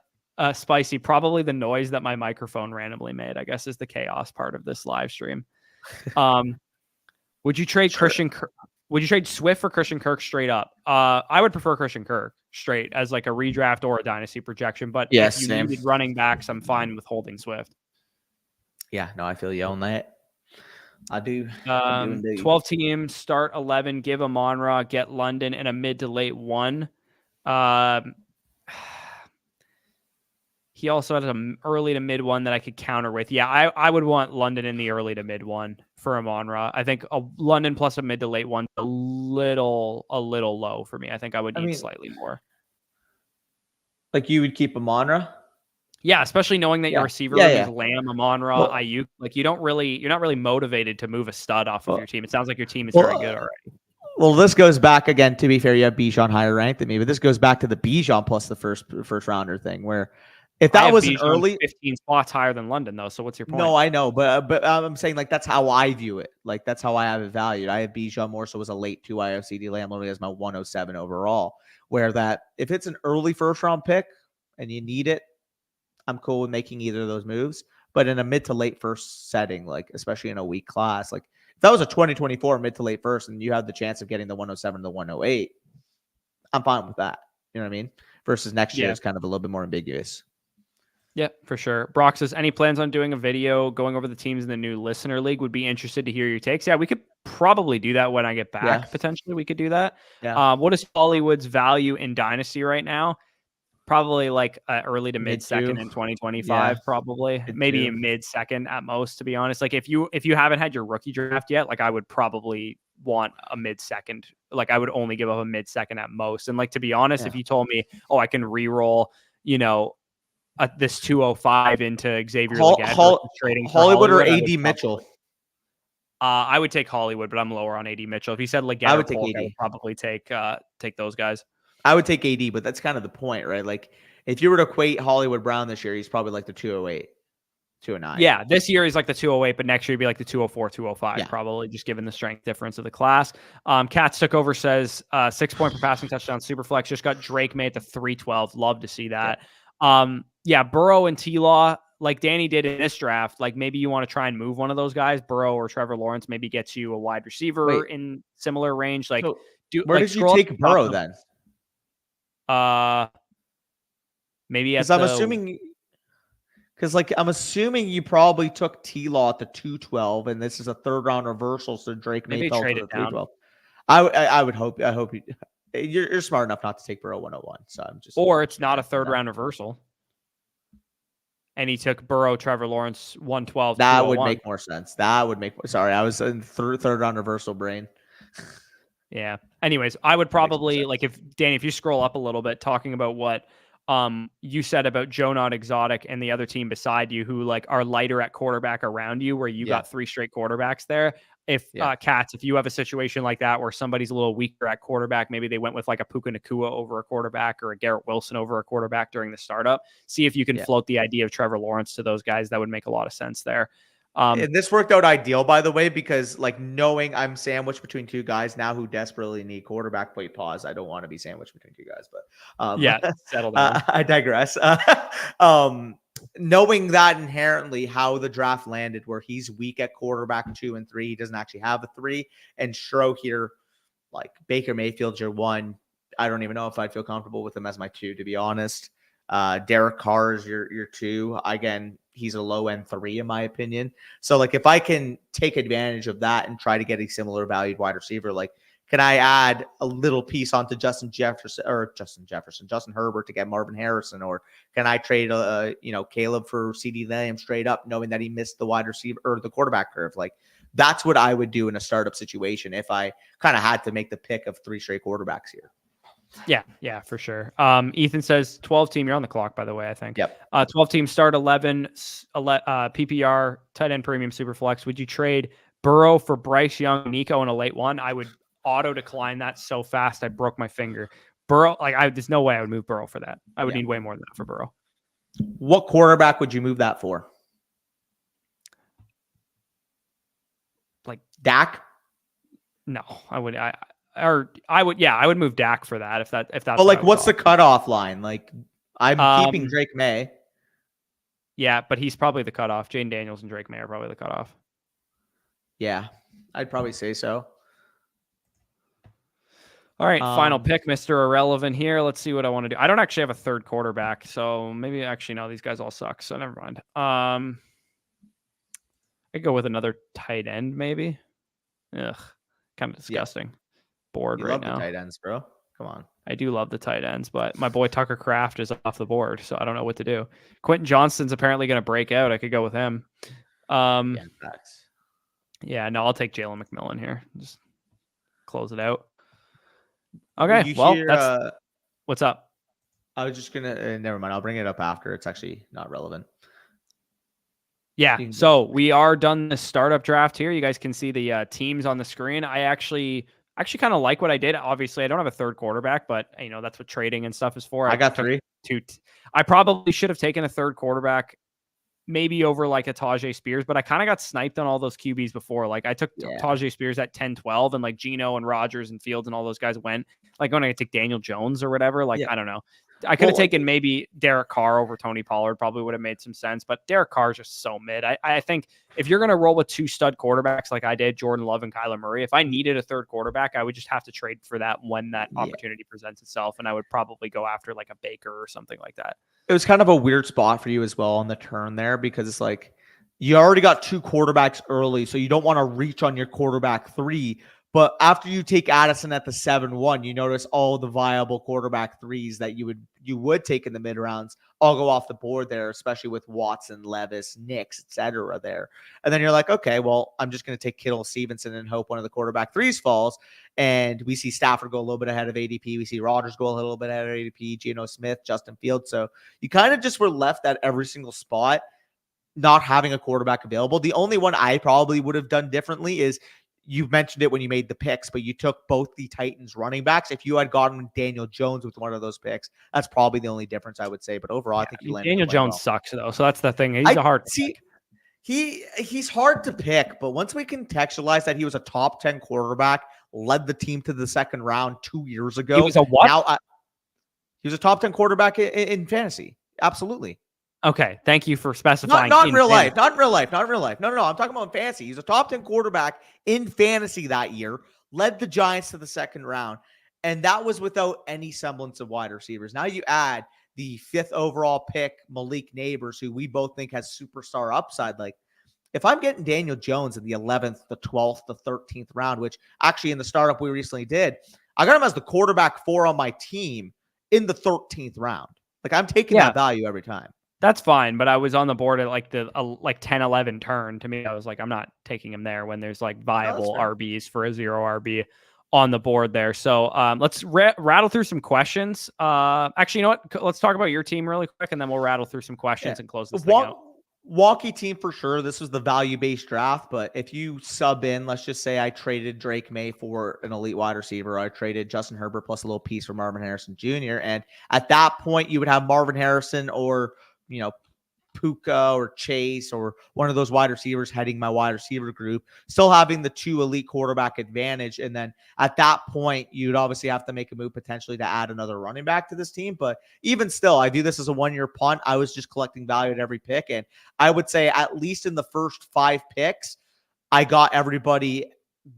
Spicy, probably the noise that my microphone randomly made, I guess, is the chaos part of this live stream. Would you trade Would you trade Swift for Christian Kirk straight up? I would prefer Christian Kirk straight as like a redraft or a dynasty projection. But if you needed running backs, I'm fine with holding Swift. Yeah, no, I feel you on that. I do. 12 teams, start 11, give Amon-Ra, get London, and a mid to late 1. He also has an early to mid 1 that I could counter with. Yeah, I would want London in the early to mid 1 for Amon-Ra. I think a London plus a mid to late 1 a little low for me. I think I would need slightly more. Like, you would keep Amon-Ra? Yeah, especially knowing that your receiver is Lamb, Amon-Ra, Ayuk. Like, you're not really motivated to move a stud off of your team. It sounds like your team is very good already. Well, this goes back again. To be fair, you have Bijan higher ranked than me, but this goes back to the Bijan plus the first rounder thing, where if that was an early 15 spots higher than London, though. So what's your point? No, I know, but I'm saying like that's how I view it. Like that's how I have it valued. I have Bijan more so as a late 2 IOCD Lamb only as my 107 overall. Where that if it's an early first round pick and you need it, I'm cool with making either of those moves. But in a mid to late first setting, like especially in a weak class, like if that was a 2024 mid to late first and you have the chance of getting the 107 to the 108, I'm fine with that. You know what I mean? Versus next year is kind of a little bit more ambiguous. Yeah, for sure. Brock says, any plans on doing a video going over the teams in the new listener league? Would be interested to hear your takes. Yeah, we could probably do that when I get back. Yeah. Potentially, we could do that. Yeah. What is Hollywood's value in Dynasty right now? Probably like early to mid second in 2025, probably maybe mid second at most, to be honest. Like if you haven't had your rookie draft yet, like I would probably want a mid second. Like I would only give up a mid second at most. And like, to be honest, if you told me, oh, I can re-roll, this 205 into Xavier Legette trading Hollywood or AD Mitchell. I would take Hollywood, but I'm lower on AD Mitchell. If he said Legette, I would take AD. I would probably take those guys. I would take AD, but that's kind of the point, right? Like if you were to equate Hollywood Brown this year, he's probably like the 208, 209. Yeah, this year he's like the 208, but next year he'd be like the 204, 205, probably, just given the strength difference of the class. Katz took over, says 6 point per passing touchdown, Superflex. Just got Drake made the 312. Love to see that. Burrow and T-Law, like Danny did in this draft, like maybe you want to try and move one of those guys, Burrow or Trevor Lawrence, maybe gets you a wide receiver in similar range. Like, where did you take Burrow then? Maybe I'm assuming you probably took T-Law at the 212, and this is a third round reversal, so Drake may fell to the 312. I hope you're smart enough not to take Burrow 101. So I'm just, or it's not a third round reversal, and he took Burrow, Trevor Lawrence 112. That would make more sense. Sorry, I was in third round reversal brain. Yeah. Anyways, I would probably sense. like if Danny, if you scroll up a little bit, talking about what you said about Joe Not Exotic and the other team beside you who like are lighter at quarterback around you, where you Yeah. got 3 straight quarterbacks there. If Cats, if you have a situation like that where somebody's a little weaker at quarterback, maybe they went with like a Puka Nakua over a quarterback or a Garrett Wilson over a quarterback during the startup. See if you can float the idea of Trevor Lawrence to those guys. That would make a lot of sense there. And this worked out ideal, by the way, because like knowing I'm sandwiched between two guys now who desperately need quarterback. Wait, pause. I don't want to be sandwiched between two guys, but settle down. I digress. Knowing that inherently how the draft landed, where he's weak at quarterback 2 and 3, he doesn't actually have a 3, and Shro here, like Baker Mayfield's your 1. I don't even know if I'd feel comfortable with him as my 2, to be honest. Derek Carr is your 2. Again, he's a low end 3 in my opinion. So like if I can take advantage of that and try to get a similar valued wide receiver, like can I add a little piece onto Justin Herbert to get Marvin Harrison, or can I trade Caleb for CeeDee Lamb straight up, knowing that he missed the wide receiver or the quarterback curve? Like that's what I would do in a startup situation if I kind of had to make the pick of 3 straight quarterbacks here. Yeah, for sure. Ethan says 12 team. You're on the clock, by the way, I think. Yep. 12 team start 11, PPR, tight end premium super flex. Would you trade Burrow for Bryce Young, Nico in a late one? I would auto decline that so fast. I broke my finger. Burrow, there's no way I would move Burrow for that. I would need way more than that for Burrow. What quarterback would you move that for? Like Dak? No, I would. I would move Dak for that if that's. But like, what's the cutoff line? Like, I'm keeping Drake May. Yeah, but he's probably the cutoff. Jaden Daniels and Drake May are probably the cutoff. Yeah, I'd probably say so. All right, final pick, Mr. Irrelevant here. Let's see what I want to do. I don't actually have a third quarterback, so maybe actually no, these guys all suck. So never mind. I could go with another tight end, maybe. Ugh, kind of disgusting. Yeah. Bored right now. The tight ends, bro. Come on. I do love the tight ends, but my boy Tucker Kraft is off the board, so I don't know what to do. Quentin Johnston's apparently going to break out. I could go with him. No, I'll take Jalen McMillan here. Just close it out. Okay, that's what's up. I was just gonna never mind. I'll bring it up after. It's actually not relevant. Yeah, so we are done the startup draft here. You guys can see the teams on the screen. I actually kind of like what I did. Obviously, I don't have a third quarterback, but that's what trading and stuff is for. I got 3. I probably should have taken a third quarterback, maybe over like a Tajay Spears, but I kind of got sniped on all those QBs before. Like I took Tajay Spears at 10-12, and like Geno and Rodgers and Fields and all those guys went. Like when I take Daniel Jones or whatever, I don't know. I could have taken maybe Derek Carr over Tony Pollard, probably would have made some sense, but Derek Carr is just so mid. I think if you're going to roll with 2 stud quarterbacks like I did, Jordan Love and Kyler Murray, if I needed a third quarterback, I would just have to trade for that when that opportunity presents itself, and I would probably go after like a Baker or something like that. It was kind of a weird spot for you as well on the turn there, because it's like you already got 2 quarterbacks early, so you don't want to reach on your quarterback 3. But after you take Addison at the 7-1, you notice all the viable quarterback 3s that you would take in the mid rounds all go off the board there, especially with Watson, Levis, Nix, etc. there. And then you're like, okay, well, I'm just going to take Kittle, Stevenson, and hope one of the quarterback 3s falls. And we see Stafford go a little bit ahead of ADP. We see Rodgers go a little bit ahead of ADP, Geno Smith, Justin Fields. So you kind of just were left at every single spot, not having a quarterback available. The only one I probably would have done differently is, you mentioned it when you made the picks, but you took both the Titans running backs. If you had gotten Daniel Jones with one of those picks, that's probably the only difference I would say. But overall, I think you landed. Daniel Jones sucks though, so that's the thing. He's a hard pick. He's hard to pick, but once we contextualize that he was a top 10 quarterback, led the team to the second round 2 years ago. He was a what? He was a top 10 quarterback in fantasy. Absolutely. Okay, thank you for specifying. Not in real life. Not in real life. No. I'm talking about fantasy. He's a top 10 quarterback in fantasy that year, led the Giants to the second round, and that was without any semblance of wide receivers. Now you add the 5th overall pick, Malik Neighbors, who we both think has superstar upside. Like, if I'm getting Daniel Jones in the 11th, the 12th, the 13th round, which actually in the startup we recently did, I got him as the quarterback 4 on my team in the 13th round. Like, I'm taking that value every time. That's fine, but I was on the board at like the 10-11 turn. To me, I was like, I'm not taking him there when there's like viable RBs for a 0 RB. on the board there. So let's rattle through some questions. Actually, you know what? Let's talk about your team really quick, and then we'll rattle through some questions and close this thing out. Walkie team for sure. This was the value-based draft, but if you sub in, let's just say I traded Drake May for an elite wide receiver, or I traded Justin Herbert plus a little piece for Marvin Harrison Jr., and at that point you would have Marvin Harrison or, Puka or Chase or one of those wide receivers heading my wide receiver group, still having the 2 elite quarterback advantage. And then at that point, you'd obviously have to make a move potentially to add another running back to this team. But even still, I view this as a 1-year punt. I was just collecting value at every pick. And I would say at least in the first 5 picks, I got everybody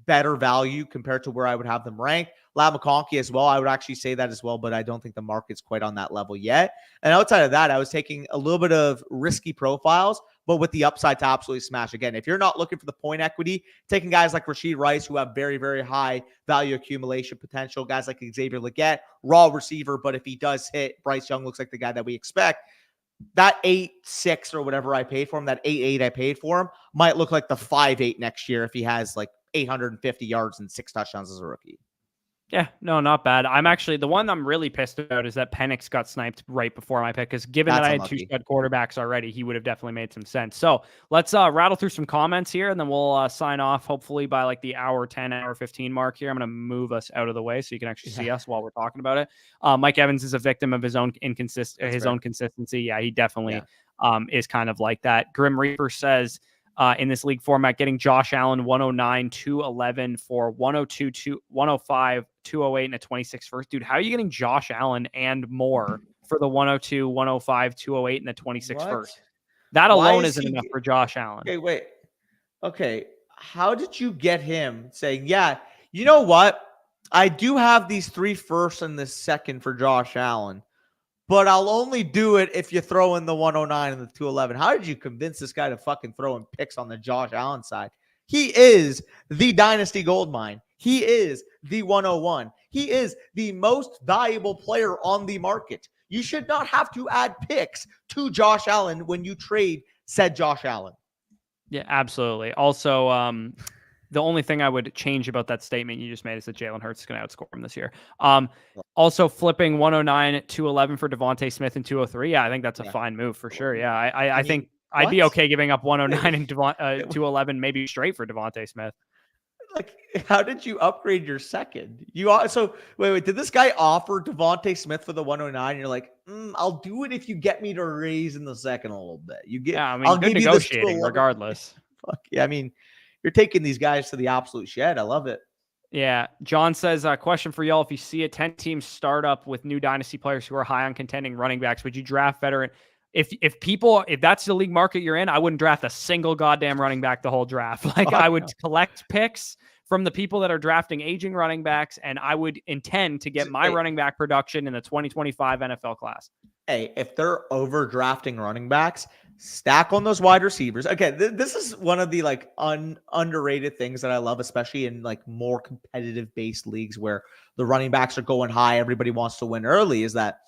better value compared to where I would have them ranked. Lab McConkey as well. I would actually say that as well, but I don't think the market's quite on that level yet. And outside of that, I was taking a little bit of risky profiles, but with the upside to absolutely smash. Again, if you're not looking for the point equity, taking guys like Rashid Rice, who have very, very high value accumulation potential, guys like Xavier Legette, raw receiver, but if he does hit, Bryce Young looks like the guy that we expect. That 8.6 or whatever I paid for him, that 8.8 I paid for him, might look like the 5.8 next year if he has like 850 yards and 6 touchdowns as a rookie. Yeah, no, not bad. I'm actually, the one I'm really pissed about is that Penix got sniped right before my pick, because given that I had 2 stud quarterbacks already, he would have definitely made some sense. So let's rattle through some comments here, and then we'll sign off hopefully by like the hour 10, hour 15 mark here. I'm going to move us out of the way so you can actually see us while we're talking about it. Mike Evans is a victim of his own own consistency. Yeah, he definitely is kind of like that. Grim Reaper says, in this league format, getting Josh Allen 109, 211 for 102, 105, 208, and a 26 first. Dude, how are you getting Josh Allen and more for the 102, 105, 208, and the 26 first? That alone isn't enough for Josh Allen. Okay, wait. Okay, how did you get him saying, yeah, you know what? I do have these 3 firsts and this second for Josh Allen, but I'll only do it if you throw in the 109 and the 211. How did you convince this guy to fucking throw in picks on the Josh Allen side? He is the Dynasty goldmine. He is the 101. He is the most valuable player on the market. You should not have to add picks to Josh Allen when you trade said Josh Allen. Yeah, absolutely. Also, the only thing I would change about that statement you just made is that Jalen Hurts is going to outscore him this year. Also, flipping 109 to 11 for Devontae Smith and 203. Yeah, I think that's a fine move for sure. Yeah, I think I'd be okay giving up 109 and 211 maybe straight for Devontae Smith. Like, how did you upgrade your second? So wait, did this guy offer Devontae Smith for the 109? You're like, I'll do it if you get me to raise in the second a little bit. I'll good negotiating regardless. Fuck yeah, I mean, you're taking these guys to the absolute shed. I love it. Yeah. John says, question for y'all. If you see a 10-team startup with new Dynasty players who are high on contending running backs, would you draft veteran? If that's the league market you're in, I wouldn't draft a single goddamn running back the whole draft. I would collect picks from the people that are drafting aging running backs, and I would intend to get my running back production in the 2025 NFL class. Hey, if they're overdrafting running backs, stack on those wide receivers. Okay, this is one of the underrated things that I love, especially in more competitive based leagues where the running backs are going high, everybody wants to win early, is that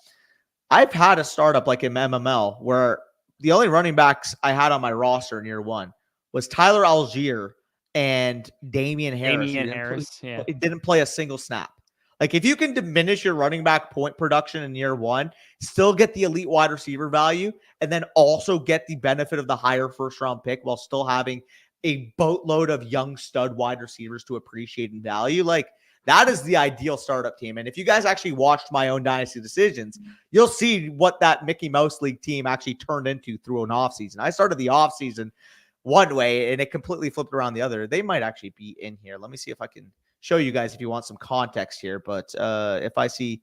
I've had a startup like in MML where the only running backs I had on my roster in year 1 was Tyler Algier and Damian Harris. He didn't play a single snap. If you can diminish your running back point production in year 1, still get the elite wide receiver value, and then also get the benefit of the higher first round pick while still having a boatload of young stud wide receivers to appreciate in value, that is the ideal startup team. And if you guys actually watched my own Dynasty decisions, you'll see what that Mickey Mouse League team actually turned into through an offseason. I started the offseason one way and it completely flipped around the other. They might actually be in here. Let me see if I can show you guys if you want some context here. But if I see,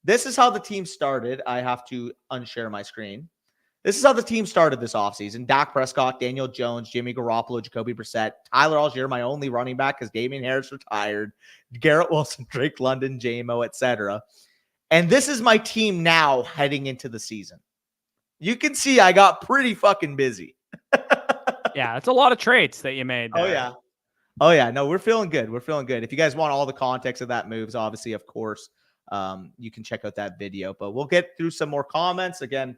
this is how the team started. I have to unshare my screen. This is how the team started this offseason. Dak Prescott, Daniel Jones, Jimmy Garoppolo, Jacoby Brissett, Tyler Algier, my only running back because Damian Harris retired, Garrett Wilson, Drake London, J-Mo, etc. And this is my team now heading into the season. You can see I got pretty fucking busy. Yeah, it's a lot of traits that you made there. Oh, yeah. No, we're feeling good. We're feeling good. If you guys want all the context of that moves, obviously, of course, you can check out that video. But we'll get through some more comments. Again,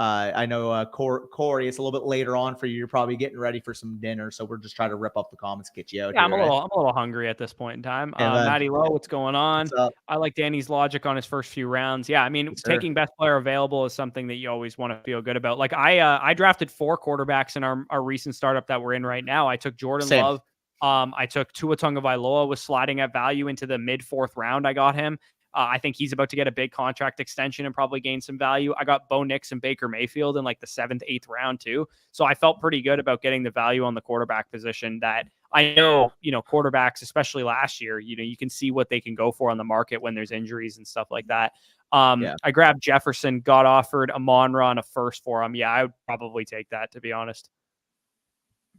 I know Corey, it's a little bit later on for you. You're probably getting ready for some dinner, so we're just trying to rip up the comments, get you out. Yeah, here, I'm a little hungry at this point in time. And then, Matty Lowe, what's going on? what's up? I like Danny's logic on his first few rounds. Yeah, I mean, Yes, taking best player available is something that you always want to feel good about. Like I drafted 4 quarterbacks in our recent startup that we're in right now. I took Jordan Same. Love. I took Tua Tagovailoa, was sliding at value into the mid 4th round. I got him. I think he's about to get a big contract extension and probably gain some value. I got Bo Nix and Baker Mayfield in like the 7th, 8th round too. So I felt pretty good about getting the value on the quarterback position that I know, quarterbacks, especially last year, you can see what they can go for on the market when there's injuries and stuff like that. I grabbed Jefferson, got offered Amon-Ra on a first for him. Yeah, I would probably take that, to be honest.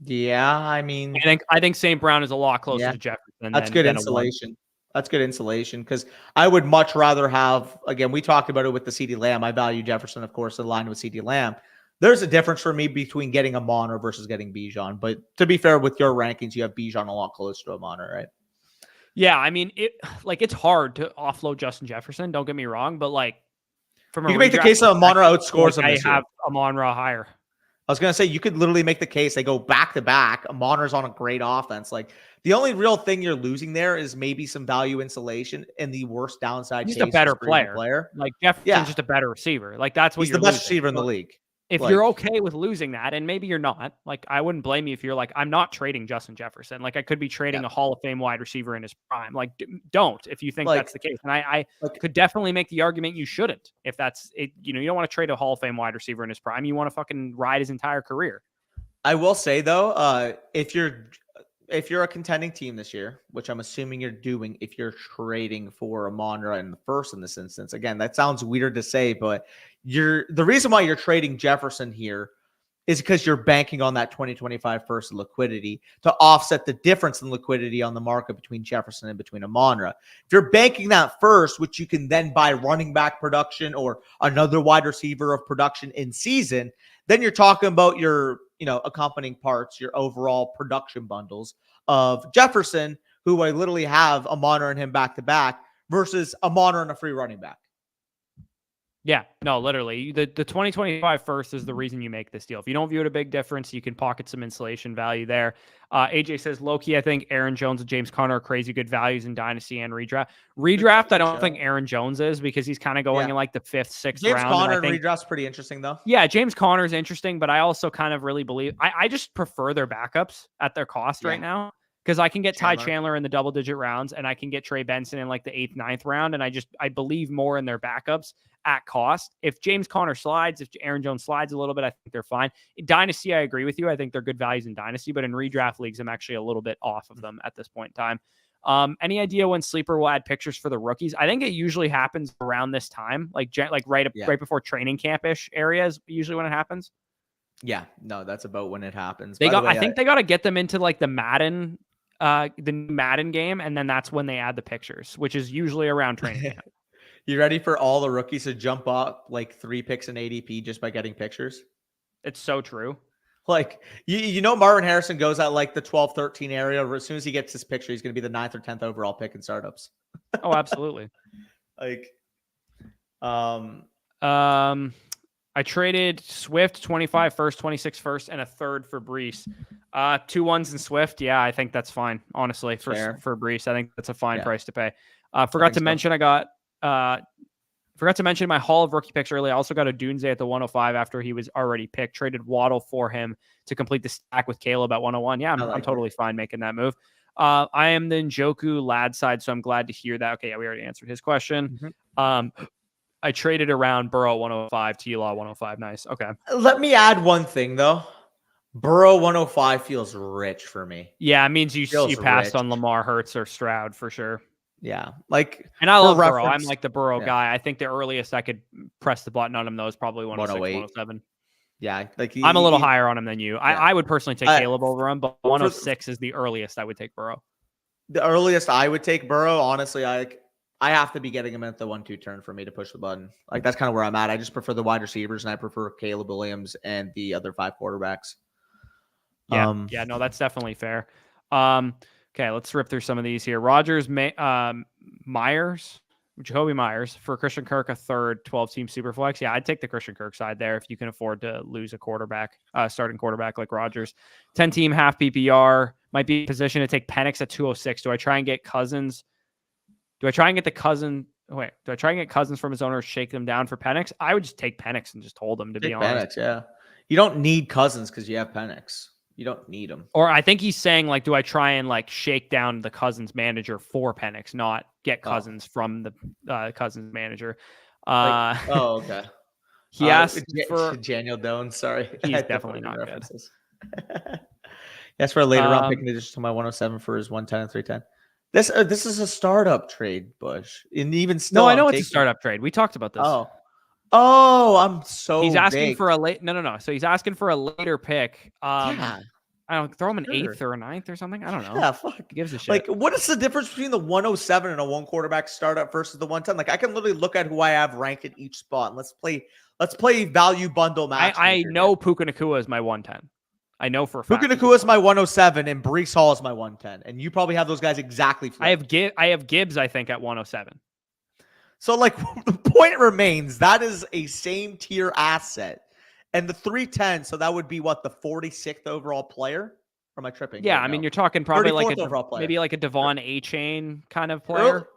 Yeah, I mean, I think St. Brown is a lot closer to Jefferson. That's good insulation. That's good insulation because I would much rather have, again, we talked about it with the CeeDee Lamb. I value Jefferson, of course, aligned with CeeDee Lamb. There's a difference for me between getting Amon-Ra versus getting Bijan. But to be fair, with your rankings, you have Bijan a lot closer to Amon-Ra, right? Yeah, I mean, it's hard to offload Justin Jefferson. Don't get me wrong, but from you can make the case that Amon-Ra outscores him. I have Amon-Ra higher. I was going to say, you could literally make the case. They go back to back. Amon-Ra's on a great offense. Like, the only real thing you're losing there is maybe some value insulation and the worst downside. He's a better player. Like, Jefferson's just a better receiver. Like, that's what he's the best receiver in the league. If you're okay with losing that, and maybe you're not, like, I wouldn't blame you if you're like, I'm not trading Justin Jefferson. Like, I could be trading a Hall of Fame wide receiver in his prime. Like, don't, if you think that's the case. And I could definitely make the argument you shouldn't, if that's it. You don't want to trade a Hall of Fame wide receiver in his prime. You want to fucking ride his entire career. I will say though, if you're a contending team this year, which I'm assuming you're doing, if you're trading for Amon-Ra in the first in this instance, again, that sounds weird to say, but the reason why you're trading Jefferson here is because you're banking on that 2025 first liquidity to offset the difference in liquidity on the market between Jefferson and between Amon-Ra. If you're banking that first, which you can then buy running back production or another wide receiver of production in season, then you're talking about your accompanying parts, your overall production bundles of Jefferson, who I literally have Amon-Ra and him back to back versus Amon-Ra and a free running back. Yeah, no, literally. The 2025 first is the reason you make this deal. If you don't view it a big difference, you can pocket some insulation value there. AJ says, low-key, I think Aaron Jones and James Conner are crazy good values in Dynasty and Redraft. Redraft, I don't think Aaron Jones is because he's kind of going in like the 5th, 6th round. James Conner and Redraft's pretty interesting, though. Yeah, James Conner is interesting, but I also kind of really believe I just prefer their backups at their cost right now. Because I can get Ty Chandler in the double-digit rounds, and I can get Trey Benson in like the 8th, 9th round, and I believe more in their backups at cost. If James Conner slides, if Aaron Jones slides a little bit, I think they're fine. In Dynasty, I agree with you. I think they're good values in Dynasty, but in redraft leagues, I'm actually a little bit off of them at this point in time. Any idea when Sleeper will add pictures for the rookies? I think it usually happens around this time, like right before training camp-ish areas, usually when it happens. Yeah, no, that's about when it happens. I think they got to get them into like the Madden game, and then that's when they add the pictures, which is usually around training camp. You ready for all the rookies to jump up like 3 picks in ADP just by getting pictures? It's so true. Like, Marvin Harrison goes at like the 12-13 area. As soon as he gets his picture, he's going to be the 9th or 10th overall pick in startups. Oh, absolutely. I traded Swift 25 first, 26 first, and a third for Brees. 2 1s in Swift. Yeah, I think that's fine. Honestly, for Brees, I think that's a fine price to pay. Forgot to mention my Hall of Rookie picks earlier. I also got a Doomsday at the 105 after he was already picked. Traded Waddle for him to complete the stack with Caleb at 101. Yeah, I'm totally fine making that move. I am the Njoku lad side, so I'm glad to hear that. Okay, yeah, we already answered his question. Mm-hmm. I traded around Burrow 105, T-Law 105. Nice. Okay. Let me add one thing, though. Burrow 105 feels rich for me. Yeah, it means you passed on Lamar, Hurts, or Stroud for sure. Yeah. And I love Burrow. I'm like the Burrow guy. I think the earliest I could press the button on him, though, is probably 106, 107. Yeah. I'm a little higher on him than you. Yeah. I would personally take Caleb over him, but 106 is the earliest I would take Burrow. The earliest I would take Burrow, honestly, I have to be getting him at the 1-2 turn for me to push the button. Like, that's kind of where I'm at. I just prefer the wide receivers, and I prefer Caleb Williams and the other 5 quarterbacks. Yeah, no, that's definitely fair. Okay, let's rip through some of these here. Myers, Jacoby Myers for Christian Kirk, a third 12-team Superflex. Yeah, I'd take the Christian Kirk side there if you can afford to lose a quarterback, starting quarterback like Rodgers. 10-team half PPR, might be in position to take Penix at 206. Do I try and get Cousins? Do I try and get the cousin? Wait, do I try and get Cousins from his owner, shake them down for Penix? I would just take Penix and just hold him, to be honest. Penix, yeah. You don't need Cousins because you have Penix. You don't need him. Or I think he's saying, like, do I try and like shake down the Cousins manager for Penix, not get Cousins from the Cousins manager? Okay. He asked for Daniel Doan. Sorry, he's definitely not good. Yes, for a later round pick in addition to my 107 for his 110 and 310. This is a startup trade, Bush. And even still, no, I know it's a startup trade. We talked about this. Oh, I'm so. He's asking for a late. No. So he's asking for a later pick. I don't throw him an 8th or a 9th or something. I don't know. Yeah, fuck. He gives a shit. Like, what is the difference between the 107 and a one quarterback startup versus the 110? Like, I can literally look at who I have ranked at each spot. And let's play value bundle match. I know Puka Nacua is my 110. I know for a fact. Puka Nacua is my 107 and Breece Hall is my 110. And you probably have those guys exactly flipped. I have Gibbs, I think, at 107. So, like, the point remains, that is a same tier asset. And the 310, so that would be what, the 46th overall player? Or am I tripping? Yeah, I mean, you're talking probably like maybe like a Devon A-Chain kind of player.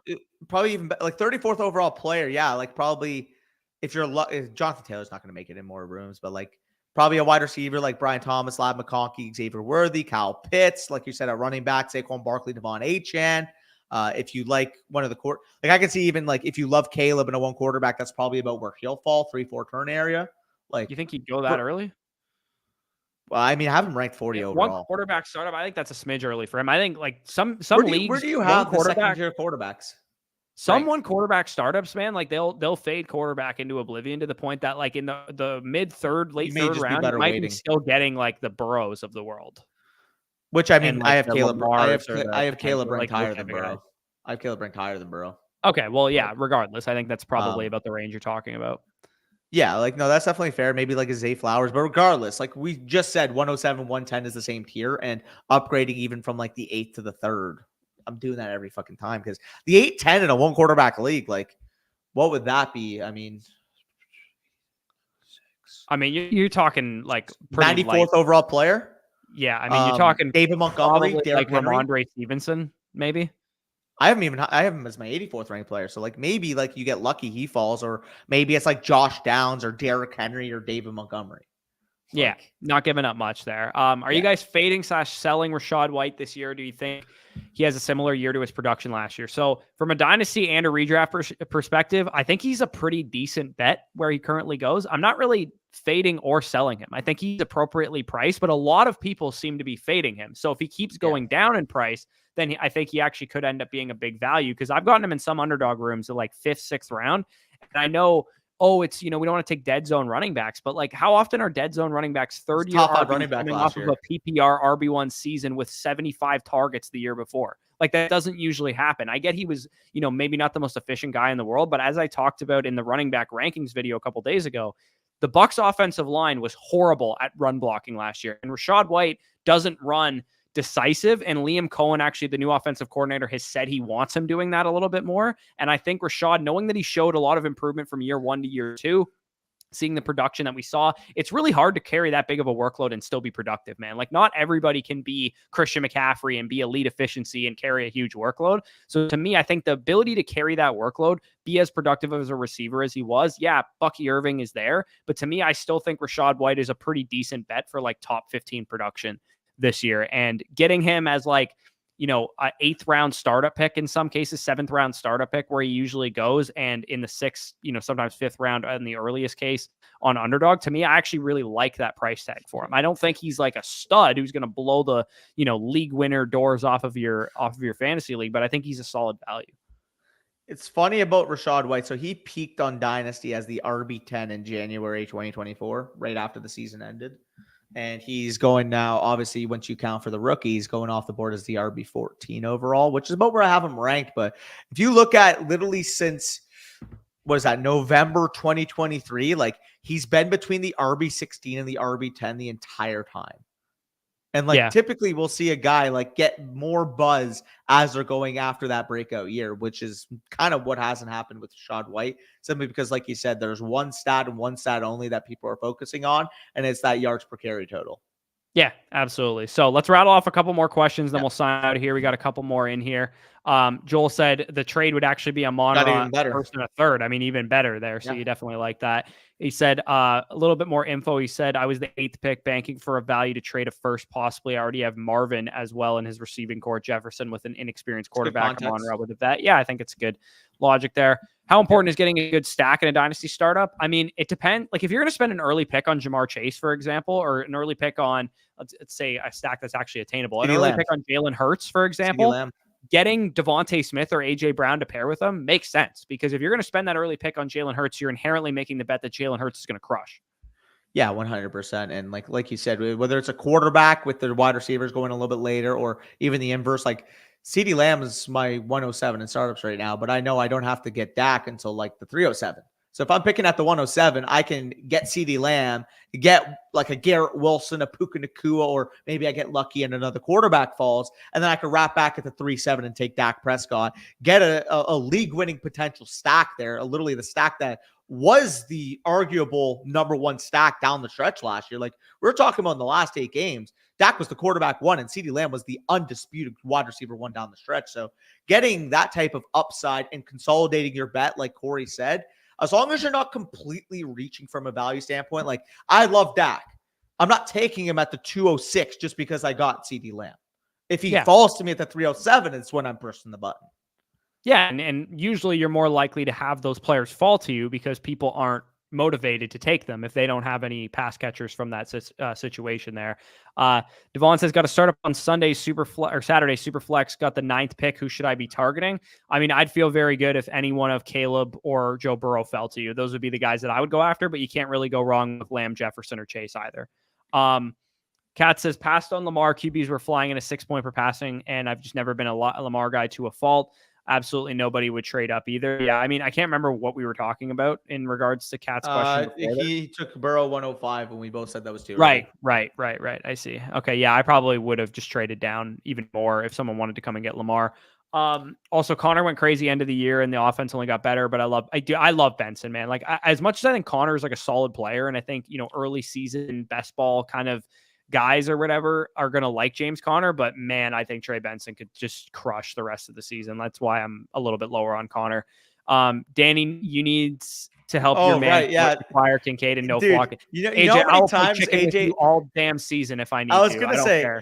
Probably even like 34th overall player. Yeah, like probably if Jonathan Taylor's not going to make it in more rooms, but like probably a wide receiver like Brian Thomas, Lab McConkey, Xavier Worthy, Kyle Pitts, like you said, at running back, Saquon Barkley, Devon A-Chan. If you like one of the court, like I can see even like if you love Caleb and a one quarterback, that's probably about where he'll fall, 3-4 turn area. Like, you think he'd go that early? Well, I mean, I have him ranked 40 overall. One quarterback startup, I think that's a smidge early for him. I think like some leagues. Where do you have the second-tier quarterbacks? Some one quarterback startups, man, like they'll fade quarterback into oblivion to the point that like in the mid third, late third round, you might be still getting like the Burrows of the world. Which I mean, like, I have Caleb. I have Caleb like ranked higher than Burrow. I have Caleb ranked higher than Burrow. Okay, well, yeah. Regardless, I think that's probably about the range you're talking about. Yeah, like no, that's definitely fair. Maybe like a Zay Flowers, but regardless, like we just said, 107, 110 is the same tier, and upgrading even from like the 8th to the 3rd. I'm doing that every fucking time because the 8-10 in a one quarterback league, like, what would that be? I mean, you're talking like 94th overall player. Yeah, I mean, you're talking David Montgomery, like Ramondre Stevenson, maybe. I have him as my 84th ranked player. So like maybe like you get lucky he falls, or maybe it's like Josh Downs or Derrick Henry or David Montgomery. Yeah, not giving up much there. Are you guys fading / selling Rachaad White this year? Do you think he has a similar year to his production last year? So from a dynasty and a redraft perspective, I think he's a pretty decent bet where he currently goes. I'm not really fading or selling him. I think he's appropriately priced, but a lot of people seem to be fading him. So if he keeps going down in price, then I think he actually could end up being a big value because I've gotten him in some underdog rooms at like 5th, 6th round. And I know, it's, we don't want to take dead zone running backs, but like how often are dead zone running backs third year running back coming off of a PPR RB1 season with 75 targets the year before? Like that doesn't usually happen. I get he was, maybe not the most efficient guy in the world, but as I talked about in the running back rankings video a couple days ago, the Bucs offensive line was horrible at run blocking last year. And Rachaad White doesn't run decisive. And Liam Cohen, actually the new offensive coordinator, has said he wants him doing that a little bit more. And I think Rachaad, knowing that he showed a lot of improvement from year 1 to year 2, seeing the production that we saw, it's really hard to carry that big of a workload and still be productive, man. Like not everybody can be Christian McCaffrey and be elite efficiency and carry a huge workload. So to me, I think the ability to carry that workload, be as productive as a receiver as he was, Bucky Irving is there. But to me, I still think Rachaad White is a pretty decent bet for like top 15 production this year, and getting him as like, a 8th round startup pick in some cases, 7th round startup pick where he usually goes, and in the 6th, sometimes 5th round in the earliest case on underdog. To me, I actually really like that price tag for him. I don't think he's like a stud who's going to blow the, league winner doors off of your fantasy league, but I think he's a solid value. It's funny about Rachaad White. So he peaked on Dynasty as the RB10 in January 2024, right after the season ended. And he's going now, obviously, once you count for the rookies, going off the board as the RB14 overall, which is about where I have him ranked. But if you look at literally since, November 2023, like he's been between the RB16 and the RB10 the entire time. And like Yeah. typically we'll see a guy like get more buzz as they're going after that breakout year, which is kind of what hasn't happened with Rashad White, simply because, like you said, there's one stat and one stat only that people are focusing on, and it's that yards per carry total. Yeah, absolutely. So let's rattle off a couple more questions, then we'll sign out of here. We got a couple more in here. Joel said the trade would actually be a Monra first and a third. I mean, even better there. So you definitely like that. He said a little bit more info. He said, I was the 8th pick, banking for a value to trade a first, possibly. I already have Marvin as well in his receiving core, Jefferson with an inexperienced quarterback, Monra with a vet. Yeah, I think it's good logic there. How important is getting a good stack in a dynasty startup? I mean, it depends. Like if you're going to spend an early pick on Jamar Chase, for example, or an early pick on, let's say a stack that's actually attainable, an early pick on Jalen Hurts, for example, getting Devontae Smith or AJ Brown to pair with them makes sense, because if you're going to spend that early pick on Jalen Hurts, you're inherently making the bet that Jalen Hurts is going to crush. Yeah, 100%. And like you said, whether it's a quarterback with the wide receivers going a little bit later, or even the inverse, like CeeDee Lamb is my 107 in startups right now, but I know I don't have to get Dak until like the 307. So if I'm picking at the 107, I can get CeeDee Lamb, get like a Garrett Wilson, a Puka Nacua, or maybe I get lucky and another quarterback falls, and then I can wrap back at the 3-7 and take Dak Prescott, get a league-winning potential stack there, literally the stack that was the arguable number one stack down the stretch last year. Like we're talking about in the last 8 games, Dak was the quarterback 1 and CeeDee Lamb was the undisputed wide receiver 1 down the stretch. So getting that type of upside and consolidating your bet, like Corey said, as long as you're not completely reaching from a value standpoint, like I love Dak. I'm not taking him at the 206 just because I got CeeDee Lamb. If he falls to me at the 307, it's when I'm pressing the button. Yeah, and usually you're more likely to have those players fall to you because people aren't motivated to take them if they don't have any pass catchers from that situation there. Devon says, got to start up on Sunday Superflex or Saturday Superflex. Got the 9th pick. Who should I be targeting? I mean, I'd feel very good if any one of Caleb or Joe Burrow fell to you. Those would be the guys that I would go after, but you can't really go wrong with Lamb, Jefferson, or Chase either. Kat says, passed on Lamar. QBs were flying in a 6 point per passing, and I've just never been a Lamar guy to a fault. Absolutely nobody would trade up either. Yeah, I mean, I can't remember what we were talking about in regards to Kat's question. He took Burrow 105 and we both said that was too early. Right. I see. Okay, yeah, I probably would have just traded down even more if someone wanted to come and get Lamar. Also, Connor went crazy end of the year and the offense only got better, but I love Benson, man. Like as much as I think Connor is like a solid player, and I think, early season best ball kind of guys or whatever are going to like James Conner, but man, I think Trey Benson could just crush the rest of the season. That's why I'm a little bit lower on Connor. Danny, you need to help your man acquire Kincaid and flocking. AJ, how many times AJ all damn season if I need to. I was going to say,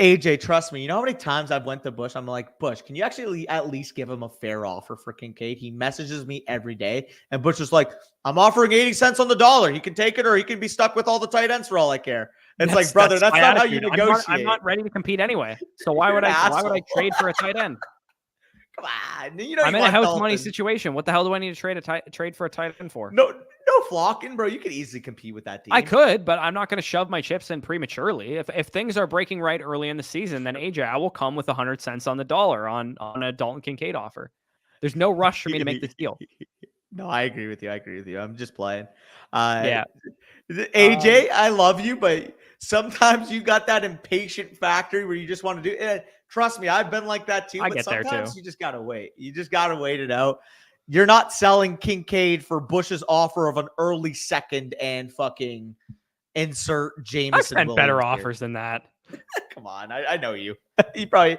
AJ, trust me. You know how many times I've went to Bush? I'm like, Bush, can you actually at least give him a fair offer for Kincaid? He messages me every day, and Bush is like, I'm offering 80 cents on the dollar. He can take it, or he can be stuck with all the tight ends for all I care. It's like, brother, that's not how you negotiate. I'm not ready to compete anyway. So why would I trade for a tight end? Come on. I'm in a house money situation. What the hell do I need to trade for a tight end for? No flocking, bro. You could easily compete with that team. I could, but I'm not going to shove my chips in prematurely. If things are breaking right early in the season, then AJ, I will come with 100 cents on the dollar on a Dalton Kincaid offer. There's no rush for me to make this deal. No, I agree with you. I'm just playing. Yeah. AJ, I love you, but sometimes you got that impatient factor where you just want to do it. Trust me, I've been like that too. But sometimes you just got to wait. You just got to wait it out. You're not selling Kincaid for Bush's offer of an early second and fucking insert Jameson. I've spent better offers than that. Come on, I know you. You probably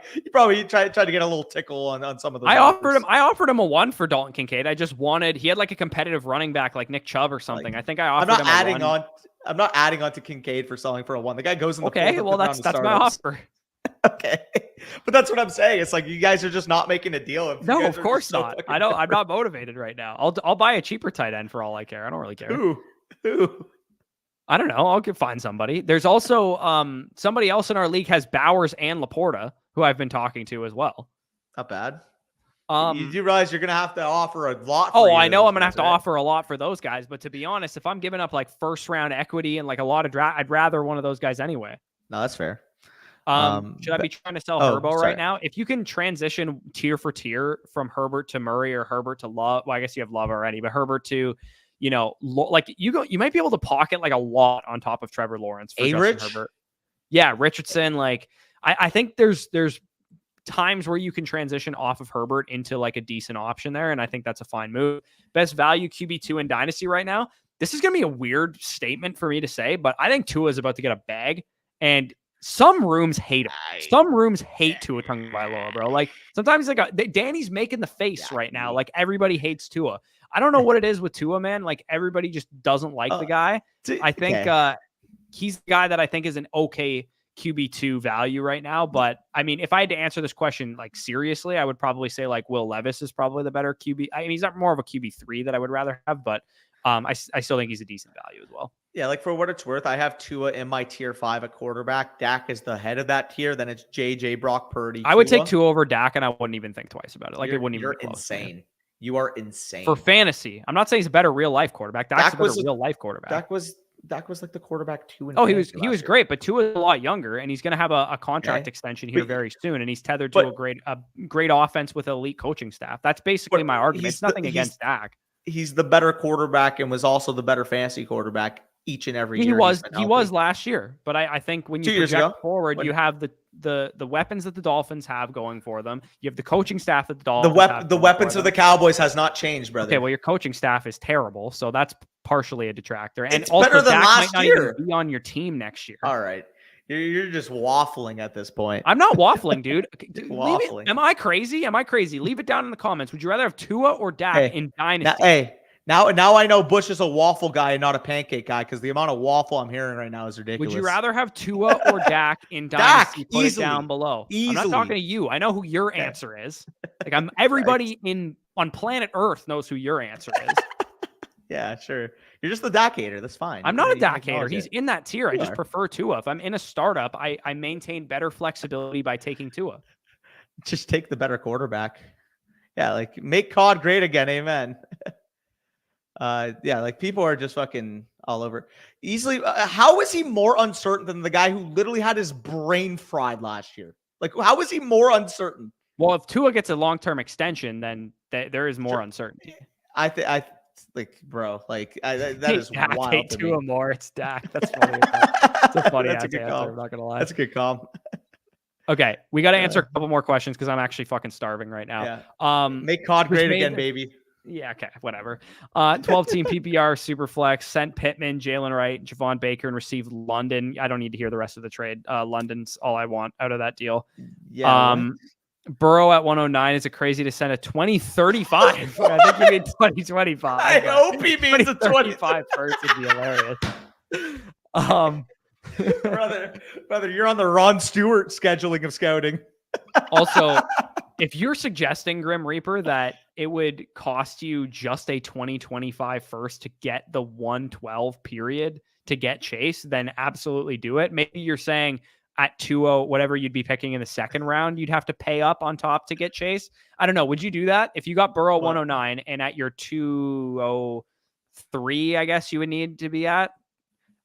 tried to get a little tickle on some of those. I offered him a 1 for Dalton Kincaid. He had like a competitive running back like Nick Chubb or something. I think I offered him a 1. I'm not adding on to Kincaid for selling for a 1. The guy goes in the okay. Well, that's my offer. Okay, but that's what I'm saying. It's like you guys are just not making a deal. No, of course not. I'm not motivated right now. I'll buy a cheaper tight end for all I care. I don't really care. Who? I don't know. I'll find somebody. There's also somebody else in our league has Bowers and Laporta, who I've been talking to as well. Not bad. You do realize you're gonna have to offer a lot. I know I'm gonna have to offer a lot for those guys. But to be honest, if I'm giving up like first round equity and like a lot of draft, I'd rather one of those guys anyway. No, that's fair. Should I be trying to sell Herbo right now? If you can transition tier for tier from Herbert to Murray or Herbert to Love, well, I guess you have Love already, but Herbert to, like you might be able to pocket like a lot on top of Trevor Lawrence for Justin Herbert. Yeah, Richardson, like I think there's times where you can transition off of Herbert into like a decent option there, and I think that's a fine move. Best value QB2 in Dynasty right now. This is going to be a weird statement for me to say, but I think Tua is about to get a bag, and some rooms hate him. Some rooms hate Tua Tagovailoa, bro. Like sometimes like Danny's making the face right now. Like everybody hates Tua. I don't know what it is with Tua, man. Like everybody just doesn't like the guy. I think he's the guy that I think is an okay QB2 value right now. But I mean, if I had to answer this question like seriously, I would probably say like Will Levis is probably the better QB. I mean, he's not more of a QB3 that I would rather have, but I still think he's a decent value as well. Yeah, like for what it's worth, I have Tua in my tier 5 at quarterback. Dak is the head of that tier. Then it's JJ, Brock Purdy. I would take Tua over Dak, and I wouldn't even think twice about it. Like it wouldn't even be close. Insane. Man. You are insane for fantasy. I'm not saying he's a better real life quarterback. Dak's a better real life quarterback. Dak was like the quarterback 2. Oh, he was great, but Tua is a lot younger, and he's going to have a contract extension here very soon, and he's tethered to a great offense with elite coaching staff. That's basically my argument. It's nothing against Dak. He's the better quarterback and was also the better fantasy quarterback each and every year. He was last year, but I think when you project forward, you have the weapons that the Dolphins have going for them. You have the coaching staff that the Dolphins have. The weapons of the Cowboys has not changed, brother. Okay, well, your coaching staff is terrible, so that's partially a detractor. And it's also better than Dak last might year. Not even be on your team next year. All right. You're just waffling at this point. I'm not waffling, dude. Waffling. Am I crazy? Leave it down in the comments. Would you rather have Tua or Dak in Dynasty? Now I know Bush is a waffle guy and not a pancake guy because the amount of waffle I'm hearing right now is ridiculous. Would you rather have Tua or Dak in Dynasty? Put easily, it down below. Easily. I'm not talking to you. I know who your answer is. Like everybody on planet Earth knows who your answer is. Yeah, sure. You're just the Dak hater. That's fine. I'm not a Dak hater. He's in that tier. I just prefer Tua. If I'm in a startup, I maintain better flexibility by taking Tua. Just take the better quarterback. Yeah, like make COD great again. Amen. Yeah, like people are just fucking all over. Easily, how is he more uncertain than the guy who literally had his brain fried last year? Like, how is he more uncertain? Well, if Tua gets a long-term extension, then there is more uncertainty. Like, bro, like that is wild. I take Tua more. It's Dak. That's funny. That's a funny answer. I'm not gonna lie. That's a good call. Okay, we got to answer a couple more questions because I'm actually fucking starving right now. Yeah. Make COD great again, baby. Yeah, okay, whatever. 12-team PPR, Superflex, sent Pittman, Jalen Wright, Javon Baker, and received London. I don't need to hear the rest of the trade. London's all I want out of that deal. Yeah. Burrow at 109. Is it crazy to send a 2035? I think he mean 2025. I hope he means a 2025 first. Would be hilarious. Brother, you're on the Ron Stewart scheduling of scouting. Also, if you're suggesting, Grim Reaper, that it would cost you just a 2025 first to get the 112 period to get Chase, then absolutely do it. Maybe you're saying at 2-0, whatever you'd be picking in the second round, you'd have to pay up on top to get Chase. I don't know. Would you do that? If you got Burrow 109 and at your 203, I guess you would need to be at,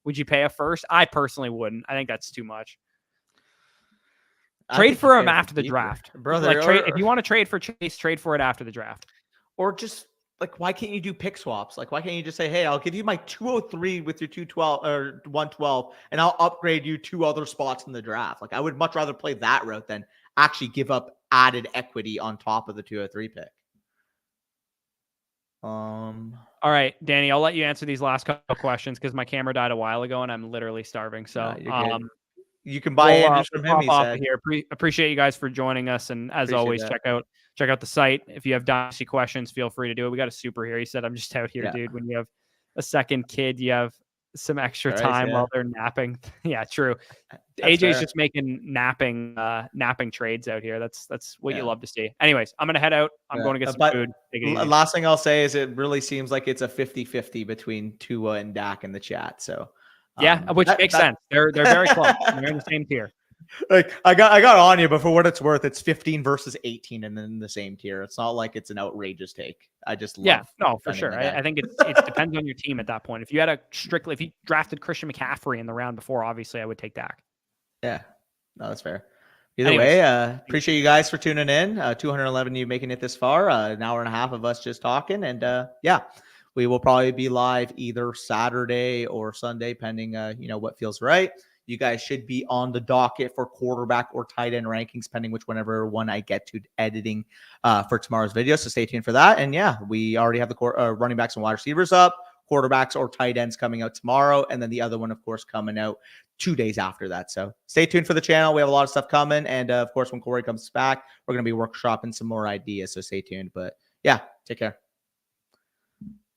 would you pay a first? I personally wouldn't. I think that's too much. Trade for him after the draft. Brother. Like, if you want to trade for Chase, trade for it after the draft. Or just like, why can't you do pick swaps? Like, why can't you just say, hey, I'll give you my 203 with your 212 or 112, and I'll upgrade you 2 other spots in the draft. Like, I would much rather play that route than actually give up added equity on top of the 203 pick. All right, Danny, I'll let you answer these last couple questions because my camera died a while ago and I'm literally starving. So, you can buy Andrews from him. He said. Here. Appreciate you guys for joining us, and as always, check out the site. If you have Dynasty questions, feel free to do it. We got a super here. He said, "I'm just out here, dude. When you have a second kid, you have some extra time while they're napping." Yeah, true. AJ's just making napping trades out here. That's what you love to see. Anyways, I'm gonna head out. I'm going to get some food. Last thing I'll say is it really seems like it's a 50-50 between Tua and Dak in the chat. So. Which makes sense. They're very close. They're in the same tier. Like I got on you, but for what it's worth, it's 15 versus 18 and then the same tier. It's not like it's an outrageous take. I just love for sure. I think it depends on your team at that point. If you had if you drafted Christian McCaffrey in the round before, obviously I would take Dak. Yeah, no, that's fair. Either way, appreciate you guys for tuning in. 211 of you making it this far. An hour and a half of us just talking, and we will probably be live either Saturday or Sunday, pending what feels right. you guys should be on the docket for quarterback or tight end rankings, depending whenever one I get to editing for tomorrow's video. So stay tuned for that. And yeah, we already have the running backs and wide receivers up, quarterbacks or tight ends coming out tomorrow, and then the other one, of course, coming out 2 days after that. So stay tuned for the channel. We have a lot of stuff coming. And of course, when Corey comes back, we're going to be workshopping some more ideas. So stay tuned. But yeah, take care.